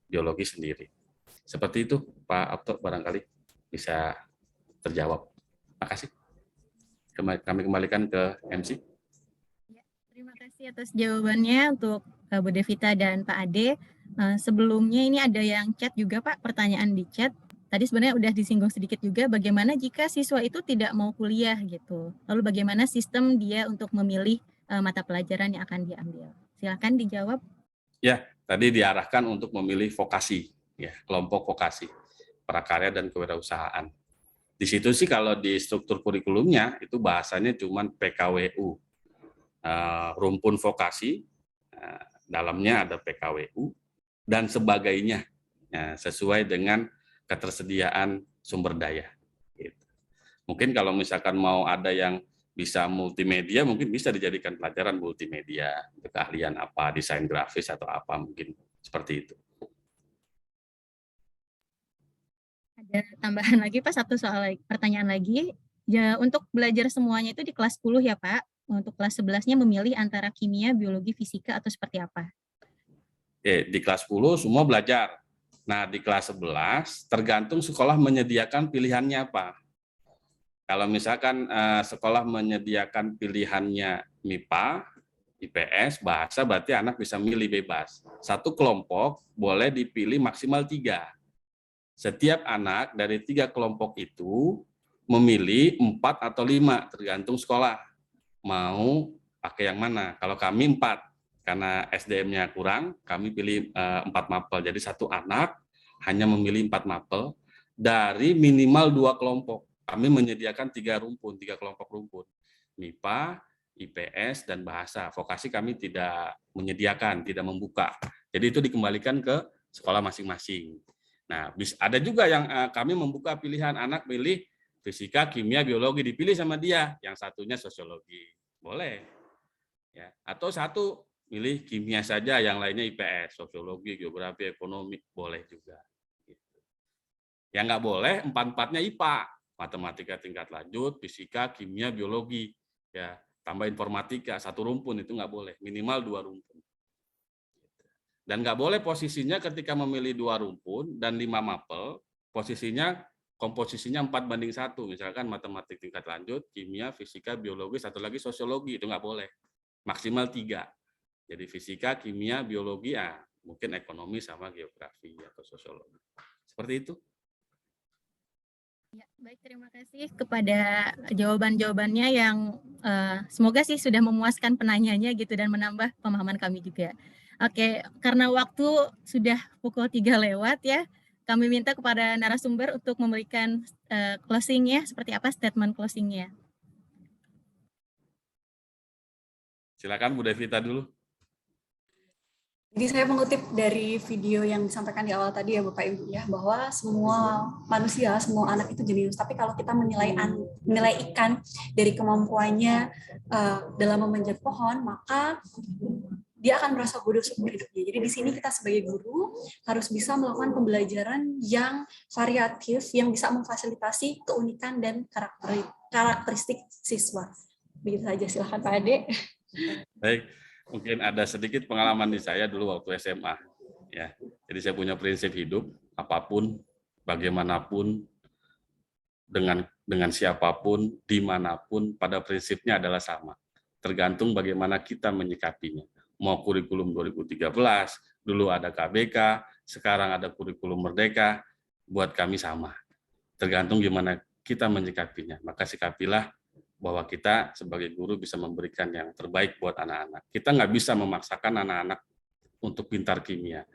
biologi sendiri. Seperti itu, Pak Okto, barangkali bisa terjawab. Terima kasih. Kami kembalikan ke MC. Ya, terima kasih atas jawabannya untuk Bu Devita dan Pak Ade. Sebelumnya ini ada yang chat juga Pak, pertanyaan di chat. Tadi sebenarnya udah disinggung sedikit juga bagaimana jika siswa itu tidak mau kuliah gitu. Lalu bagaimana sistem dia untuk memilih mata pelajaran yang akan diambil. Silakan dijawab. Ya, tadi diarahkan untuk memilih vokasi, ya, kelompok vokasi, prakarya dan kewirausahaan. Di situ sih kalau di struktur kurikulumnya itu bahasanya cuman PKWU, rumpun vokasi, dalamnya ada PKWU dan sebagainya, ya, sesuai dengan ketersediaan sumber daya. Gitu. Mungkin kalau misalkan mau ada yang bisa multimedia, mungkin bisa dijadikan pelajaran multimedia, keahlian apa, desain grafis atau apa, mungkin seperti itu. Ada tambahan lagi Pak, satu soal pertanyaan lagi. Ya, untuk belajar semuanya itu di kelas 10 ya Pak. Untuk kelas 11-nya memilih antara kimia, biologi, fisika atau seperti apa? Oke, di kelas 10 semua belajar. Nah, di kelas 11 tergantung sekolah menyediakan pilihannya apa. Kalau misalkan sekolah menyediakan pilihannya MIPA, IPS, bahasa, berarti anak bisa milih bebas. Satu kelompok boleh dipilih maksimal 3. Setiap anak dari 3 kelompok itu memilih 4 atau 5, tergantung sekolah. Mau pakai yang mana? Kalau kami 4, karena SDM-nya kurang, kami pilih 4 mapel. Jadi satu anak hanya memilih 4 mapel dari minimal 2 kelompok. Kami menyediakan 3 kelompok rumpun. MIPA, IPS, dan bahasa. Vokasi kami tidak menyediakan, tidak membuka. Jadi itu dikembalikan ke sekolah masing-masing. Nah, ada juga yang kami membuka pilihan anak pilih fisika, kimia, biologi, dipilih sama dia. Yang satunya sosiologi. Boleh. Ya. Atau satu pilih kimia saja, yang lainnya IPS, sosiologi, geografi, ekonomi, boleh juga. Yang nggak boleh, 4-4-nya IPA. Matematika tingkat lanjut, fisika, kimia, biologi, ya, tambah informatika, 1 rumpun itu nggak boleh, minimal 2 rumpun. Dan nggak boleh posisinya ketika memilih 2 rumpun dan 5 mapel, komposisinya 4:1, misalkan matematika tingkat lanjut, kimia, fisika, biologi, satu lagi sosiologi, itu nggak boleh, maksimal 3. Jadi fisika, kimia, biologi, mungkin ekonomi sama geografi atau sosiologi. Seperti itu. Ya, baik, terima kasih kepada jawaban-jawabannya yang semoga sih sudah memuaskan penanyanya gitu dan menambah pemahaman kami juga. Oke, karena waktu sudah pukul 3 lewat ya, kami minta kepada narasumber untuk memberikan closing-nya, seperti apa statement closing-nya. Silakan Bu Devita dulu. Jadi saya mengutip dari video yang disampaikan di awal tadi ya Bapak Ibu ya, bahwa semua manusia, semua anak itu jenius. Tapi kalau kita menilai ikan dari kemampuannya dalam memanjat pohon, maka dia akan merasa bodoh seumur hidupnya. Jadi di sini kita sebagai guru harus bisa melakukan pembelajaran yang variatif, yang bisa memfasilitasi keunikan dan karakteristik siswa. Begitu saja, silakan Pak Ade. Baik. Mungkin ada sedikit pengalaman di saya dulu waktu SMA. Ya, jadi saya punya prinsip hidup, apapun, bagaimanapun, dengan siapapun, dimanapun, pada prinsipnya adalah sama. Tergantung bagaimana kita menyikapinya. Mau kurikulum 2013, dulu ada KBK, sekarang ada kurikulum Merdeka, buat kami sama. Tergantung gimana kita menyikapinya. Maka sikapilah bahwa kita sebagai guru bisa memberikan yang terbaik buat anak-anak. Kita nggak bisa memaksakan anak-anak untuk pintar kimia.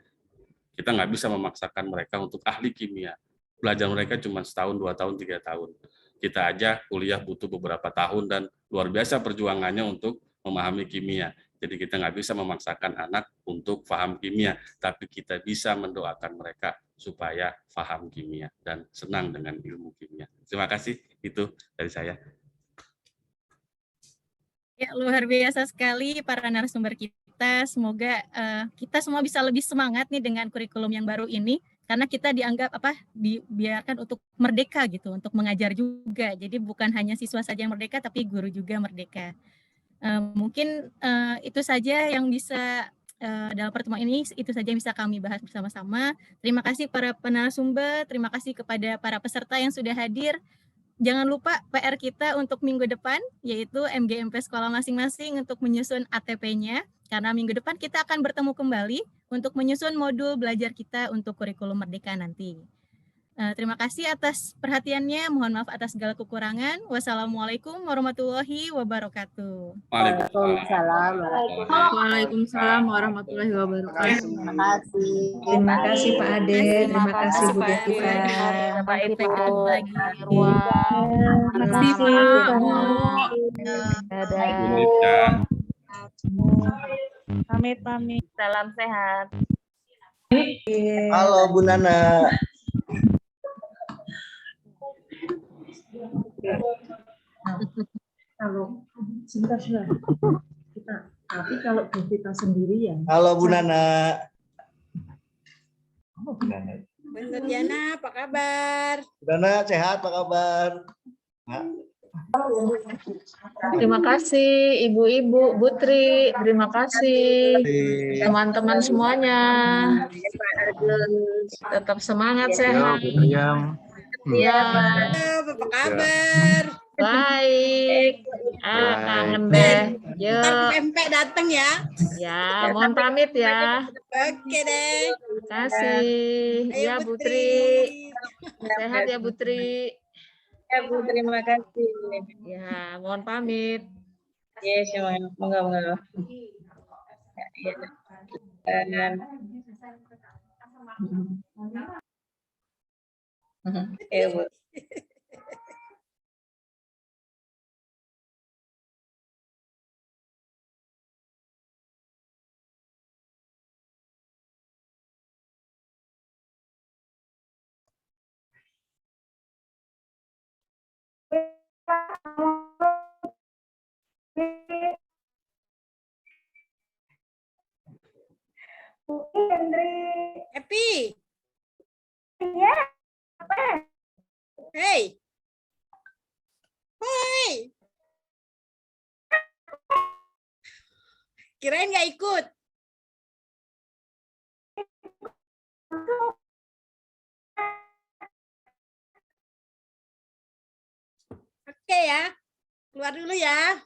Kita nggak bisa memaksakan mereka untuk ahli kimia. Belajar mereka cuma 1 tahun, 2 tahun, 3 tahun. Kita aja kuliah butuh beberapa tahun dan luar biasa perjuangannya untuk memahami kimia. Jadi kita nggak bisa memaksakan anak untuk paham kimia, tapi kita bisa mendoakan mereka supaya paham kimia dan senang dengan ilmu kimia. Terima kasih, itu dari saya. Ya, luar biasa sekali para narasumber kita. Semoga kita semua bisa lebih semangat nih dengan kurikulum yang baru ini, karena kita dianggap dibiarkan untuk merdeka gitu, untuk mengajar juga. Jadi bukan hanya siswa saja yang merdeka, tapi guru juga merdeka. Mungkin itu saja yang bisa dalam pertemuan ini, itu saja yang bisa kami bahas bersama-sama. Terima kasih para penarasumber, terima kasih kepada para peserta yang sudah hadir. Jangan lupa PR kita untuk minggu depan, yaitu MGMP sekolah masing-masing untuk menyusun ATP-nya, karena minggu depan kita akan bertemu kembali untuk menyusun modul belajar kita untuk kurikulum Merdeka nanti. Terima kasih atas perhatiannya. Mohon maaf atas segala kekurangan. Wassalamualaikum warahmatullahi wabarakatuh. Waalaikumsalam. Waalaikumsalam warahmatullahi wabarakatuh. Terima kasih. Terima kasih Pak Ade. Terima kasih Bu Devika. Baik, Pak lagi. Terima kasih, Pak. Dadah. Indonesia. Pamit. Salam sehat. Halo Bu Nana. Kalau sebentar kita, tapi kalau Devika sendirian. Halo Bu Nana. Bu Nurdiana, apa kabar? Bu Nana sehat, apa kabar? Terima kasih Ibu-ibu, Butri. Terima kasih teman-teman semuanya. Tetap semangat, sehat. Ya, Apa kabar? baik. Kangen deh. Yo. Ntar pempek datang ya. Ya, mohon pamit ya. Oke deh. Terima kasih. Ayo, Ya, Putri. Putri. Sehat ya, Putri. Ya, Bu, terima kasih. Ya, mohon pamit. Yes, moga-moga. Ya, Bu. Happy. Iya. Hey. Hoi. Kirain nggak ikut. Oke ya. Keluar dulu ya.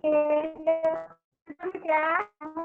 Oke, ya.